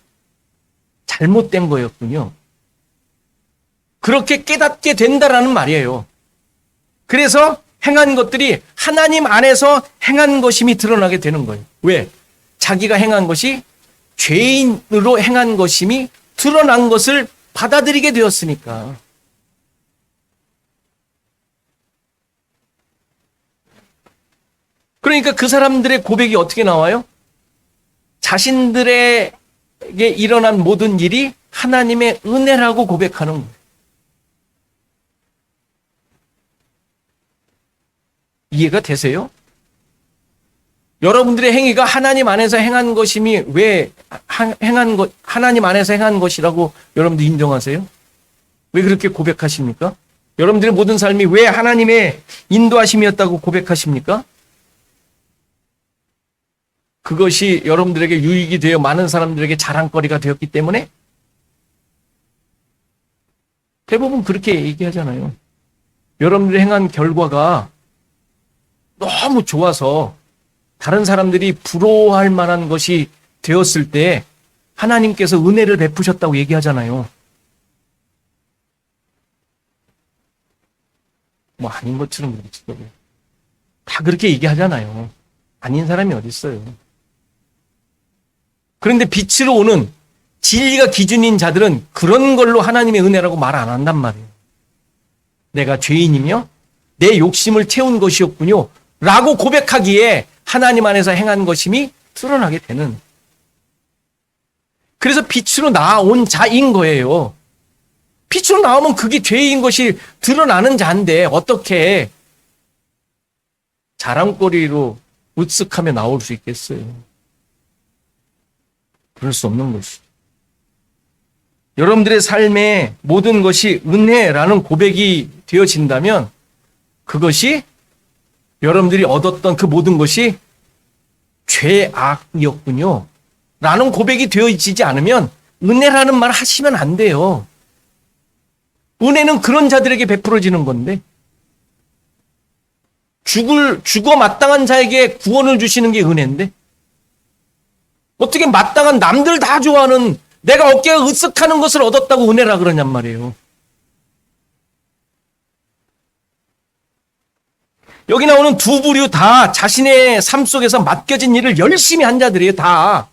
A: 잘못된 거였군요. 그렇게 깨닫게 된다라는 말이에요. 그래서 행한 것들이 하나님 안에서 행한 것임이 드러나게 되는 거예요. 왜? 자기가 행한 것이 죄인으로 행한 것임이 드러난 것을 받아들이게 되었으니까. 그러니까 그 사람들의 고백이 어떻게 나와요? 자신들에게 일어난 모든 일이 하나님의 은혜라고 고백하는 거예요. 이해가 되세요? 여러분들의 행위가 하나님 안에서 행한 것임이 왜 하나님 안에서 행한 것이라고 여러분들 인정하세요? 왜 그렇게 고백하십니까? 여러분들의 모든 삶이 왜 하나님의 인도하심이었다고 고백하십니까? 그것이 여러분들에게 유익이 되어 많은 사람들에게 자랑거리가 되었기 때문에 대부분 그렇게 얘기하잖아요. 여러분들이 행한 결과가 너무 좋아서 다른 사람들이 부러워할 만한 것이 되었을 때 하나님께서 은혜를 베푸셨다고 얘기하잖아요. 뭐 아닌 것처럼 그렇지. 다 그렇게 얘기하잖아요. 아닌 사람이 어디 있어요. 그런데 빛으로 오는 진리가 기준인 자들은 그런 걸로 하나님의 은혜라고 말 안 한단 말이에요. 내가 죄인이며 내 욕심을 채운 것이었군요. 라고 고백하기에 하나님 안에서 행한 것임이 드러나게 되는. 그래서 빛으로 나온 자인 거예요. 빛으로 나오면 그게 죄인 것이 드러나는 자인데 어떻게 자랑거리로 으쓱하며 나올 수 있겠어요? 그럴 수 없는 것이죠. 여러분들의 삶에 모든 것이 은혜라는 고백이 되어진다면 그것이 여러분들이 얻었던 그 모든 것이 죄악이었군요. 라는 고백이 되어지지 않으면 은혜라는 말 하시면 안 돼요. 은혜는 그런 자들에게 베풀어지는 건데 죽어 마땅한 자에게 구원을 주시는 게 은혜인데 어떻게 마땅한 남들 다 좋아하는 내가 어깨가 으쓱하는 것을 얻었다고 은혜라 그러냔 말이에요. 여기 나오는 두 부류 다 자신의 삶 속에서 맡겨진 일을 열심히 한 자들이에요. 다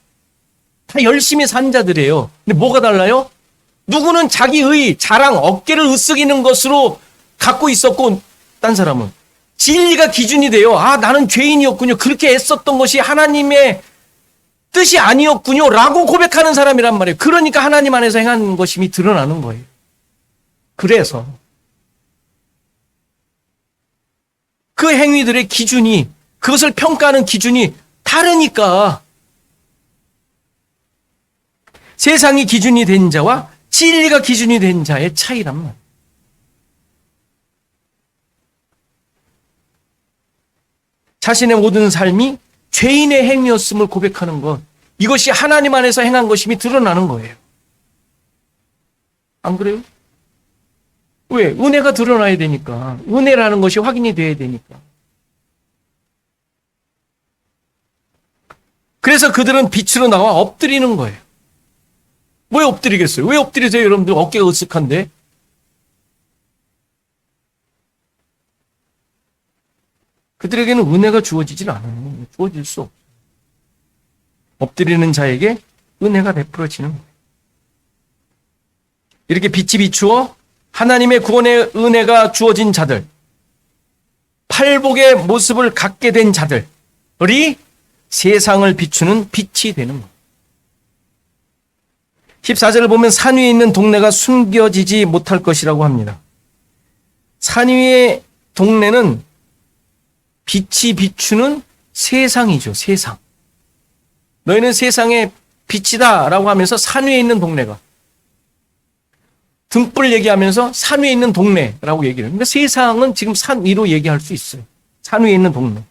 A: 열심히 산 자들이에요. 근데 뭐가 달라요? 누구는 자기의 자랑, 어깨를 으쓱이는 것으로 갖고 있었고 딴 사람은 진리가 기준이 돼요. 아, 나는 죄인이었군요. 그렇게 애썼던 것이 하나님의 뜻이 아니었군요. 라고 고백하는 사람이란 말이에요. 그러니까 하나님 안에서 행한 것임이 드러나는 거예요. 그래서 그 행위들의 기준이, 그것을 평가하는 기준이 다르니까 세상이 기준이 된 자와 진리가 기준이 된 자의 차이란 말이에요. 자신의 모든 삶이 죄인의 행위였음을 고백하는 것, 이것이 하나님 안에서 행한 것임이 드러나는 거예요. 안 그래요? 왜? 은혜가 드러나야 되니까. 은혜라는 것이 확인이 돼야 되니까. 그래서 그들은 빛으로 나와 엎드리는 거예요. 왜 엎드리겠어요? 왜 엎드리세요? 여러분들 어깨가 으쓱한데? 그들에게는 은혜가 주어지질 않아요. 주어질 수 없어요. 엎드리는 자에게 은혜가 베풀어지는 거예요. 이렇게 빛이 비추어 하나님의 구원의 은혜가 주어진 자들, 팔복의 모습을 갖게 된 자들이 세상을 비추는 빛이 되는 거예요. 14절을 보면 산 위에 있는 동네가 숨겨지지 못할 것이라고 합니다. 산 위의 동네는 빛이 비추는 세상이죠. 세상. 너희는 세상의 빛이다 라고 하면서 산 위에 있는 동네가, 등불 얘기하면서 산 위에 있는 동네라고 얘기를 해요. 그러니까 세상은 지금 산 위로 얘기할 수 있어요. 산 위에 있는 동네.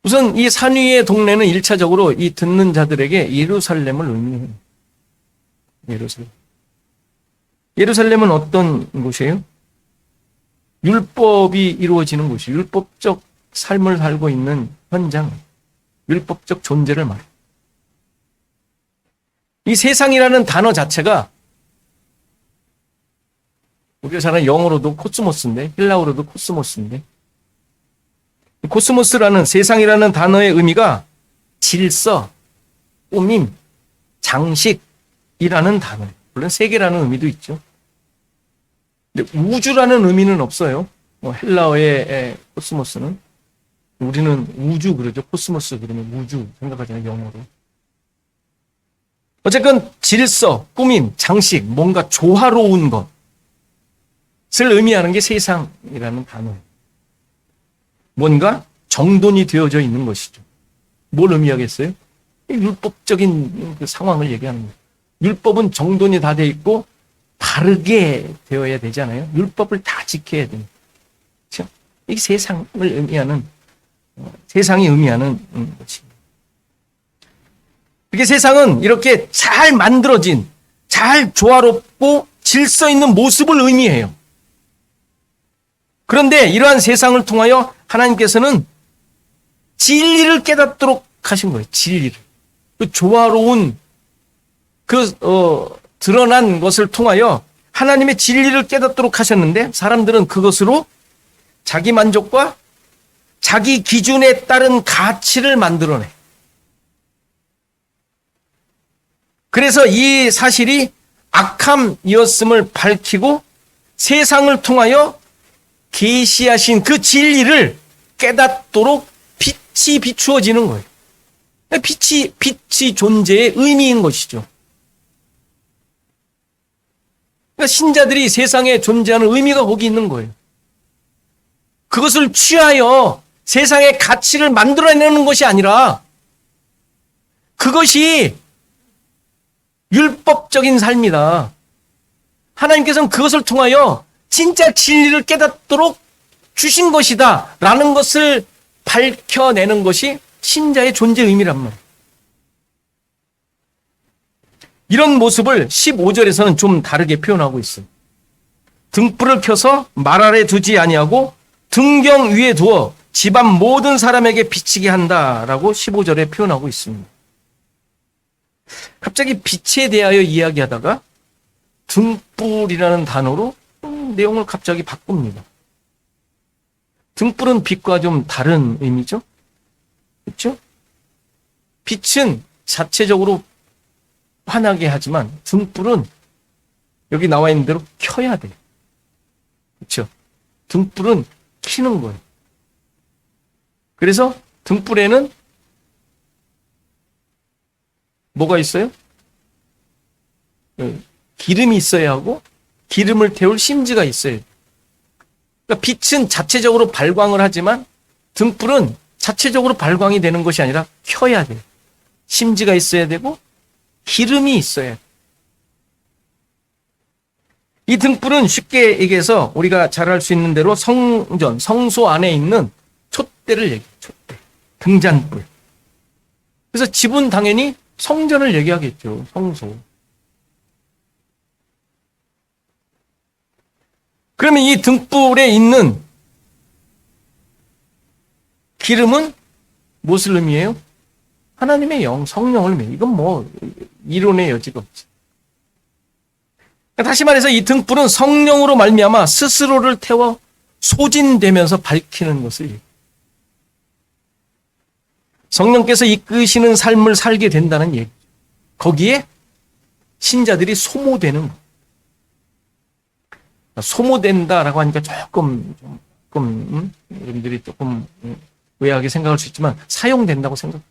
A: 우선 이 산 위의 동네는 1차적으로 이 듣는 자들에게 예루살렘을 의미해요. 예루살렘. 예루살렘은 어떤 곳이에요? 율법이 이루어지는 곳이에요. 율법적 삶을 살고 있는 현장, 율법적 존재를 말해요. 이 세상이라는 단어 자체가 우리가 잘 아는 영어로도 코스모스인데, 헬라어로도 코스모스인데, 코스모스라는 세상이라는 단어의 의미가 질서, 꾸밈, 장식이라는 단어예요. 물론 세계라는 의미도 있죠. 근데 우주라는 의미는 없어요. 헬라어의 코스모스는. 우리는 우주 그러죠. 코스모스 그러면 우주 생각하잖아요. 영어로. 어쨌건 질서, 꾸밈, 장식, 뭔가 조화로운 것을 의미하는 게 세상이라는 단어예요. 뭔가 정돈이 되어져 있는 것이죠. 뭘 의미하겠어요? 율법적인 그 상황을 얘기하는 거예요. 율법은 정돈이 다 돼 있고 바르게 되어야 되잖아요. 율법을 다 지켜야 돼요. 그렇죠? 이게 세상을 의미하는, 세상이 의미하는 것입니다. 그게 세상은 이렇게 잘 만들어진, 잘 조화롭고 질서 있는 모습을 의미해요. 그런데 이러한 세상을 통하여 하나님께서는 진리를 깨닫도록 하신 거예요. 진리를. 그 조화로운 드러난 것을 통하여 하나님의 진리를 깨닫도록 하셨는데 사람들은 그것으로 자기 만족과 자기 기준에 따른 가치를 만들어내. 그래서 이 사실이 악함이었음을 밝히고 세상을 통하여 계시하신 그 진리를 깨닫도록 빛이 비추어지는 거예요. 빛이 존재의 의미인 것이죠. 그러니까 신자들이 세상에 존재하는 의미가 거기 있는 거예요. 그것을 취하여 세상의 가치를 만들어내는 것이 아니라 그것이 율법적인 삶이다. 하나님께서는 그것을 통하여 진짜 진리를 깨닫도록 주신 것이다 라는 것을 밝혀내는 것이 신자의 존재 의미란 말이에요. 이런 모습을 15절에서는 좀 다르게 표현하고 있어요. 등불을 켜서 말 아래 두지 아니하고 등경 위에 두어 집안 모든 사람에게 비치게 한다라고 15절에 표현하고 있습니다. 갑자기 빛에 대하여 이야기하다가 등불이라는 단어로 내용을 갑자기 바꿉니다. 등불은 빛과 좀 다른 의미죠? 그렇죠? 빛은 자체적으로 환하게 하지만 등불은 여기 나와 있는 대로 켜야 돼요. 그렇죠? 등불은 켜는 거예요. 그래서 등불에는 뭐가 있어요? 기름이 있어야 하고 기름을 태울 심지가 있어요. 그러니까 빛은 자체적으로 발광을 하지만 등불은 자체적으로 발광이 되는 것이 아니라 켜야 돼요. 심지가 있어야 되고 기름이 있어야 돼요. 이 등불은 쉽게 얘기해서 우리가 잘 알 수 있는 대로 성전, 성소 안에 있는 촛대를 얘기해요. 촛대. 등잔불. 그래서 집은 당연히 성전을 얘기하겠죠. 성소. 그러면 이 등불에 있는 기름은 무엇을 의미해요? 하나님의 영, 성령을 의미해요. 이건 뭐 이론의 여지가 없지. 다시 말해서 이 등불은 성령으로 말미암아 스스로를 태워 소진되면서 밝히는 것을 얘기해요. 성령께서 이끄시는 삶을 살게 된다는 얘기. 거기에 신자들이 소모되는 거. 소모된다라고 하니까 조금 여러분들이 조금 의아하게 생각할 수 있지만 사용된다고 생각해요.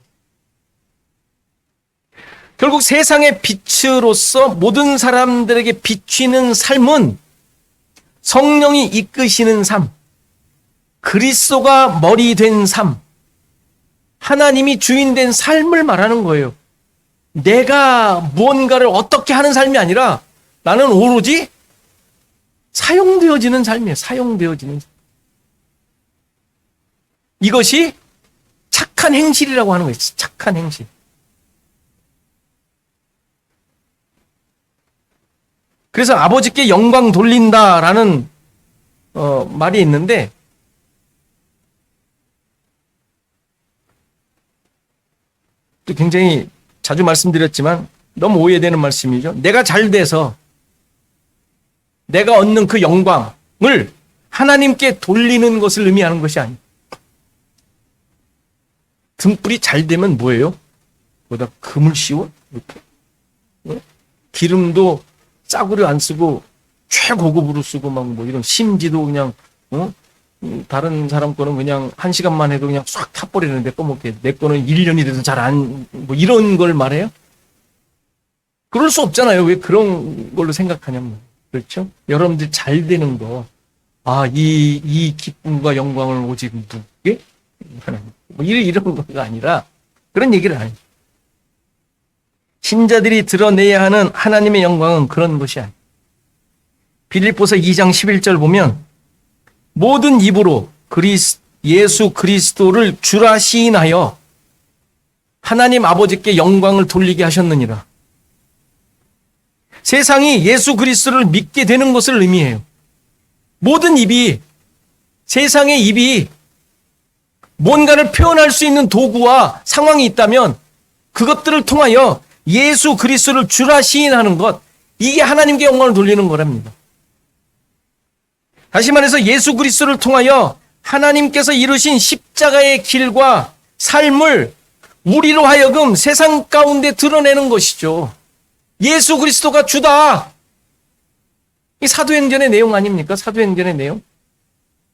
A: 결국 세상의 빛으로서 모든 사람들에게 비치는 삶은 성령이 이끄시는 삶, 그리스도가 머리 된 삶, 하나님이 주인 된 삶을 말하는 거예요. 내가 무언가를 어떻게 하는 삶이 아니라 나는 오로지 사용되어지는 삶이에요. 사용되어지는 삶. 이것이 착한 행실이라고 하는 거예요. 착한 행실. 그래서 아버지께 영광 돌린다라는 말이 있는데, 또 굉장히 자주 말씀드렸지만 너무 오해되는 말씀이죠. 내가 잘 돼서 내가 얻는 그 영광을 하나님께 돌리는 것을 의미하는 것이 아니에요. 등불이 잘 되면 뭐예요? 거기다 금을 씌워? 이렇게? 기름도 싸구려 안 쓰고 최고급으로 쓰고 막 뭐 이런 심지도 그냥 다른 사람 거는 그냥 1시간만 해도 그냥 싹 타버리는데 꺼먹게 내 거는 1년이 돼서 잘 안 뭐 이런 걸 말해요? 그럴 수 없잖아요. 왜 그런 걸로 생각하냐면. 그렇죠? 여러분들 잘 되는 거, 이 기쁨과 영광을 오직 누구게? 뭐 이런 거가 아니라 그런 얘기를 안 해요. 신자들이 드러내야 하는 하나님의 영광은 그런 것이 아니에요. 빌립보서 2장 11절 보면 모든 입으로 예수 그리스도를 주라 시인하여 하나님 아버지께 영광을 돌리게 하셨느니라. 세상이 예수 그리스도를 믿게 되는 것을 의미해요. 모든 입이, 세상의 입이 뭔가를 표현할 수 있는 도구와 상황이 있다면 그것들을 통하여 예수 그리스도를 주라 시인하는 것, 이게 하나님께 영광을 돌리는 거랍니다. 다시 말해서 예수 그리스도를 통하여 하나님께서 이루신 십자가의 길과 삶을 우리로 하여금 세상 가운데 드러내는 것이죠. 예수 그리스도가 주다. 이 사도행전의 내용 아닙니까? 사도행전의 내용.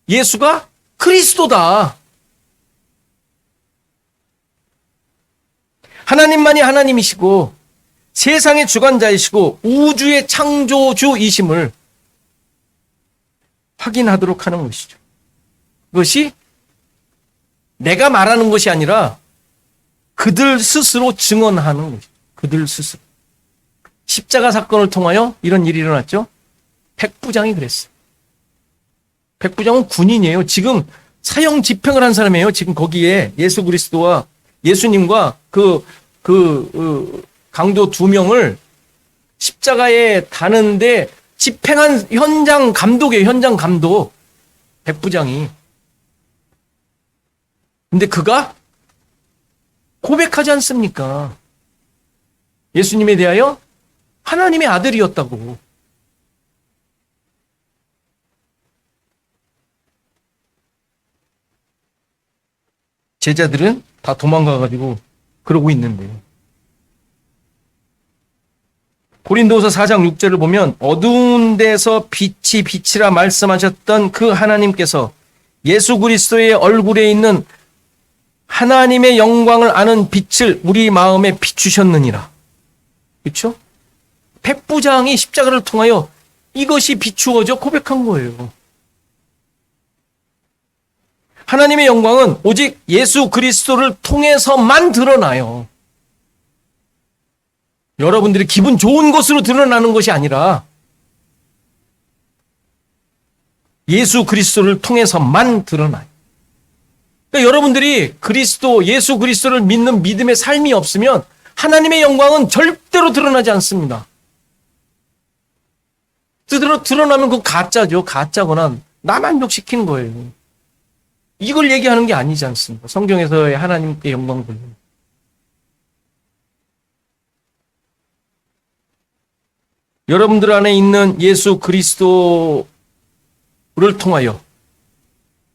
A: 예수가 그리스도다. 하나님만이 하나님이시고 세상의 주관자이시고 우주의 창조주이심을 확인하도록 하는 것이죠. 그것이 내가 말하는 것이 아니라 그들 스스로 증언하는 것이죠. 그들 스스로. 십자가 사건을 통하여 이런 일이 일어났죠. 백부장이 그랬어요. 백부장은 군인이에요. 지금 사형 집행을 한 사람이에요. 지금 거기에 예수 그리스도와 예수님과 그 강도 2명을 십자가에 다는데 집행한 현장 감독이에요. 현장 감독. 백부장이. 근데 그가 고백하지 않습니까? 예수님에 대하여 하나님의 아들이었다고. 제자들은 다 도망가가지고 그러고 있는데요. 고린도후서 4장 6절을 보면 어두운 데서 빛이 빛이라 말씀하셨던 그 하나님께서 예수 그리스도의 얼굴에 있는 하나님의 영광을 아는 빛을 우리 마음에 비추셨느니라. 그렇죠? 백부장이 십자가를 통하여 이것이 비추어져 고백한 거예요. 하나님의 영광은 오직 예수 그리스도를 통해서만 드러나요. 여러분들이 기분 좋은 것으로 드러나는 것이 아니라 예수 그리스도를 통해서만 드러나요. 그러니까 여러분들이 예수 그리스도를 믿는 믿음의 삶이 없으면 하나님의 영광은 절대로 드러나지 않습니다. 드러나면 그거 가짜죠. 가짜거나 나 만족시키는 거예요. 이걸 얘기하는 게 아니지 않습니까? 성경에서의 하나님께 영광 돌리는. 여러분들 안에 있는 예수 그리스도를 통하여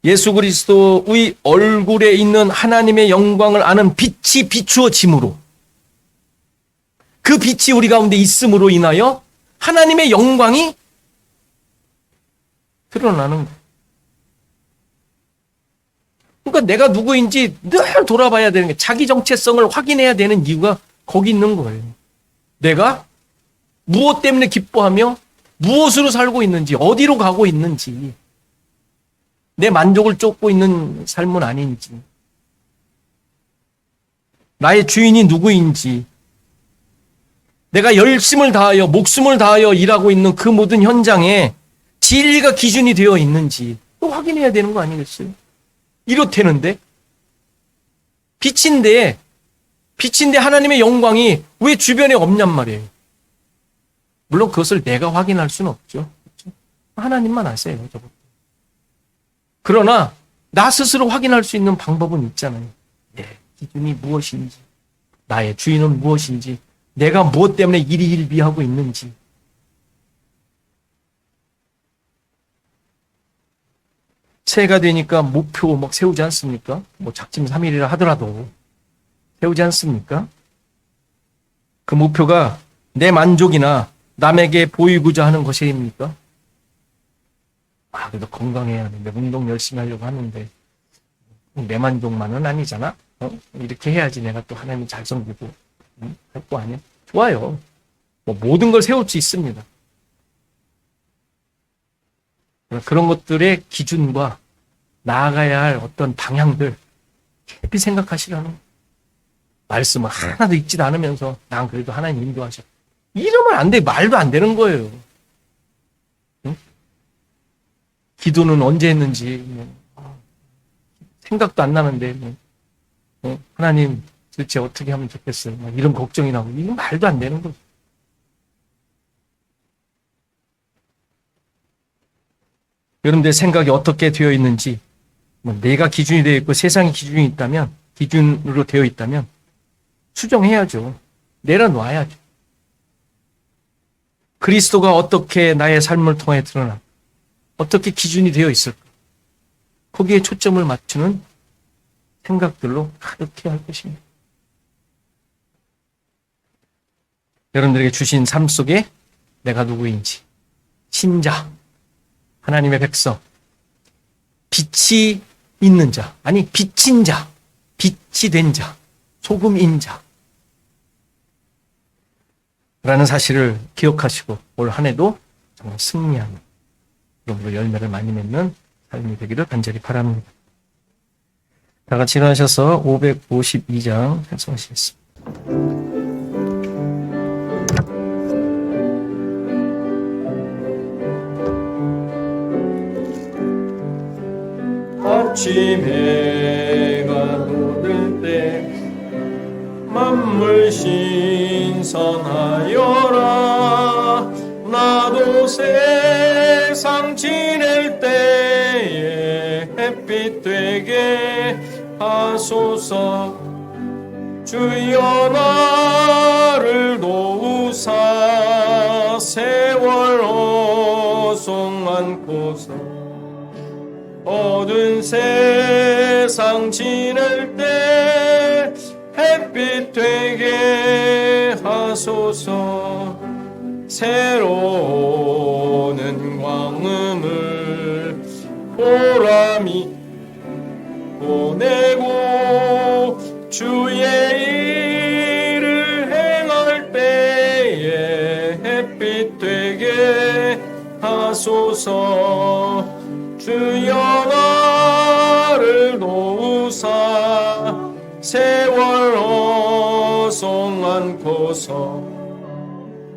A: 예수 그리스도의 얼굴에 있는 하나님의 영광을 아는 빛이 비추어짐으로 그 빛이 우리 가운데 있음으로 인하여 하나님의 영광이 드러나는 거예요. 그러니까 내가 누구인지 늘 돌아봐야 되는 게 자기 정체성을 확인해야 되는 이유가 거기 있는 거예요. 내가 무엇 때문에 기뻐하며 무엇으로 살고 있는지 어디로 가고 있는지 내 만족을 쫓고 있는 삶은 아닌지, 나의 주인이 누구인지, 내가 열심을 다하여 목숨을 다하여 일하고 있는 그 모든 현장에 진리가 기준이 되어 있는지 또 확인해야 되는 거 아니겠어요? 이렇다는데 빛인데 하나님의 영광이 왜 주변에 없냔 말이에요. 물론 그것을 내가 확인할 수는 없죠. 그렇죠? 하나님만 아세요. 저거. 그러나 나 스스로 확인할 수 있는 방법은 있잖아요. 내 기준이 무엇인지, 나의 주인은 무엇인지, 내가 무엇 때문에 일희일비하고 있는지. 새해가 되니까 목표 막 세우지 않습니까? 뭐 작심삼일이라 하더라도 세우지 않습니까? 그 목표가 내 만족이나 남에게 보이고자 하는 것입니까? 그래도 건강해야 돼. 운동 열심히 하려고 하는데 내 만족만은 아니잖아. 이렇게 해야지 내가 또 하나님 잘 섬기고 할 거 아니야? 좋아요. 뭐 모든 걸 세울 수 있습니다. 그런 것들의 기준과 나아가야 할 어떤 방향들 깊이 생각하시라는 말씀을 하나도 읽지도 않으면서 난 그래도 하나님 인도하셔. 이러면 안 돼. 말도 안 되는 거예요. 응? 기도는 언제 했는지 생각도 안 나는데 하나님 도대체 어떻게 하면 좋겠어요. 이런 걱정이 나고 이건 말도 안 되는 거죠. 여러분들 생각이 어떻게 되어 있는지 내가 기준이 되어 있고 세상이 기준이 있다면 기준으로 되어 있다면 수정해야죠. 내려놔야죠. 그리스도가 어떻게 나의 삶을 통해 드러나 어떻게 기준이 되어 있을까? 거기에 초점을 맞추는 생각들로 가득해야 할 것입니다. 여러분들에게 주신 삶 속에 내가 누구인지, 신자, 하나님의 백성, 빛이 있는 자, 아니 빛인 자, 빛이 된 자, 소금인 자 라는 사실을 기억하시고 올 한 해도 정말 승리하는 그런 열매를 많이 맺는 삶이 되기를 간절히 바랍니다. 다 같이 일어나셔서 552장 찬송하시겠습니다. 아침 해가 돋을 때 만물 신선하여라. 나도 세상 지낼 때에 햇빛 되게 하소서. 주여 나를 도우사 세월 어송 않고서 어두운 세상 지낼 때 햇빛 되게 하소서. 새로는 광음을 보람이 보내고 주의 일을 행할 때에 햇빛 되게 하소서. 주여 나를 도우사 세월 어송 않고서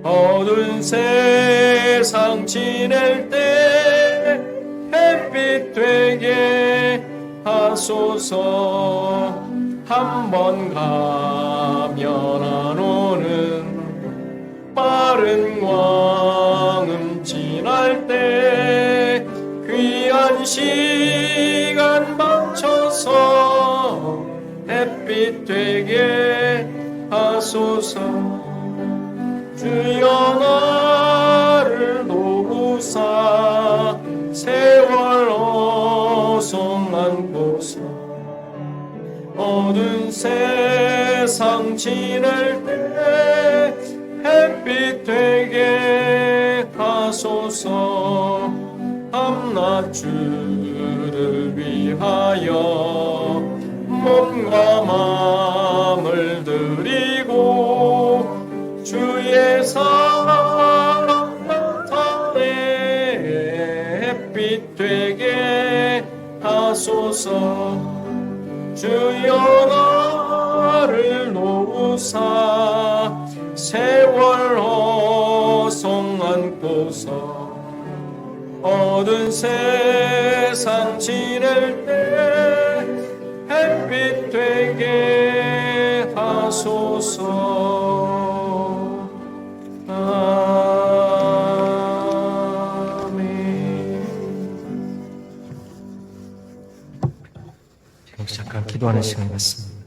A: 어두운 세상 지낼 때 햇빛 되게 하소서. 한 번 가면 안 오는 빠른 광음 지날 때 귀한 시간 맞춰서 햇빛 되게 하소서. 주여 나를 도우사 세월 어송 않고서 어두운 세상 지낼 때 햇빛 되게 하소서. 밤낮 주를 위하여 몸과 마음을 드리고 주의 사랑 나타내 햇빛 되게
C: 하옵소서. 주여 나를 놓으사 세월 허송 안고서 어두운 세상 지낼 때 햇빛 되게 하소서. 아멘.
A: 지금 잠깐 기도하는 시간이 왔습니다.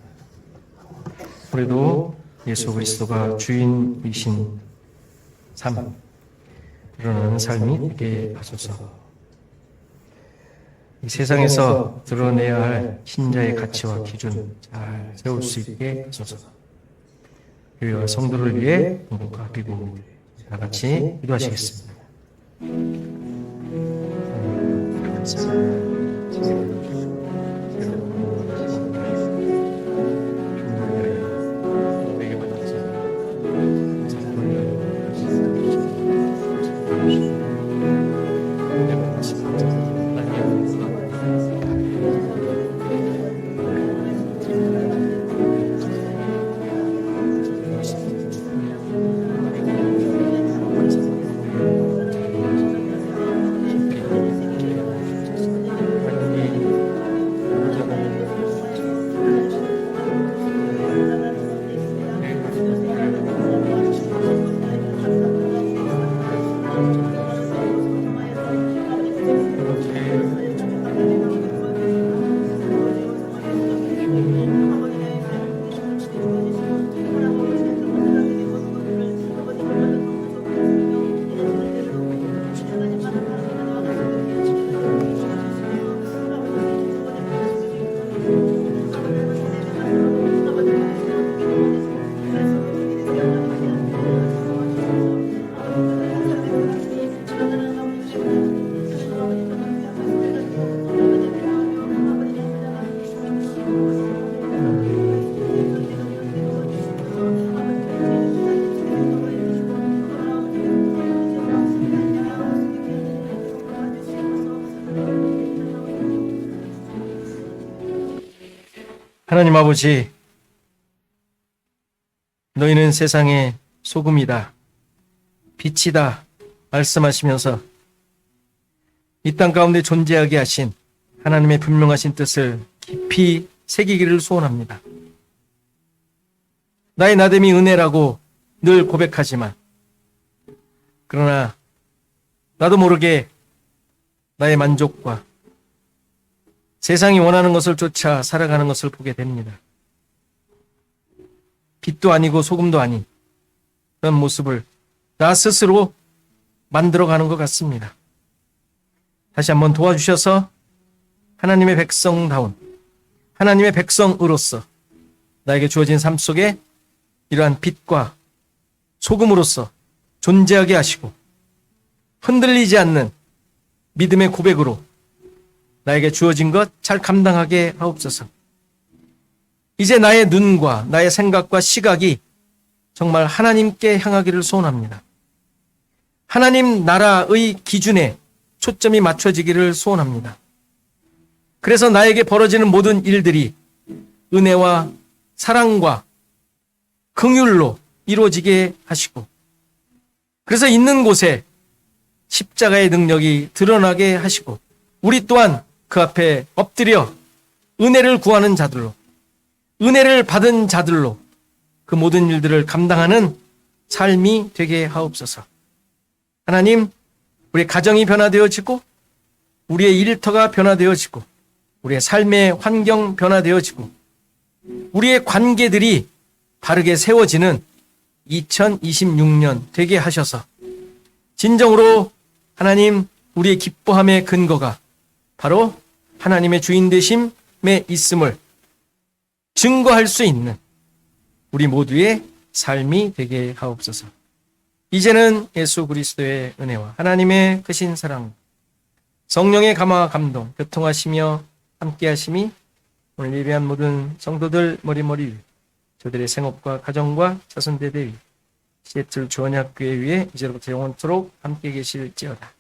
A: 우리도 예수 그리스도가 주인이신 삶, 드러나는 삶이 되게 하소서. 이 세상에서 드러내야 할 신자의 가치와 기준 잘 세울 수 있게 하소서. 교회와 성도를 위해 공복과 그리고 다 같이 기도하시겠습니다. 하나님 아버지, 너희는 세상의 소금이다, 빛이다 말씀하시면서 이 땅 가운데 존재하게 하신 하나님의 분명하신 뜻을 깊이 새기기를 소원합니다. 나의 나됨이 은혜라고 늘 고백하지만, 그러나 나도 모르게 나의 만족과 세상이 원하는 것을 쫓아 살아가는 것을 보게 됩니다. 빛도 아니고 소금도 아닌 그런 모습을 나 스스로 만들어가는 것 같습니다. 다시 한번 도와주셔서 하나님의 백성다운 하나님의 백성으로서 나에게 주어진 삶 속에 이러한 빛과 소금으로서 존재하게 하시고 흔들리지 않는 믿음의 고백으로 나에게 주어진 것 잘 감당하게 하옵소서. 이제 나의 눈과 나의 생각과 시각이 정말 하나님께 향하기를 소원합니다. 하나님 나라의 기준에 초점이 맞춰지기를 소원합니다. 그래서 나에게 벌어지는 모든 일들이 은혜와 사랑과 긍휼로 이루어지게 하시고, 그래서 있는 곳에 십자가의 능력이 드러나게 하시고, 우리 또한 그 앞에 엎드려 은혜를 구하는 자들로, 은혜를 받은 자들로 그 모든 일들을 감당하는 삶이 되게 하옵소서. 하나님, 우리의 가정이 변화되어지고, 우리의 일터가 변화되어지고, 우리의 삶의 환경 변화되어지고, 우리의 관계들이 바르게 세워지는 2026년 되게 하셔서 진정으로 하나님, 우리의 기뻐함의 근거가 바로 하나님의 주인 되심에 있음을 증거할 수 있는 우리 모두의 삶이 되게 하옵소서. 이제는 예수 그리스도의 은혜와 하나님의 크신 사랑, 성령의 감화와 감동, 교통하시며 함께하심이 오늘 예배한 모든 성도들 머리머리 위, 저들의 생업과 가정과 자손대대 위, 시애틀 주언약교회 위에 이제로부터 영원토록 함께 계실지어다.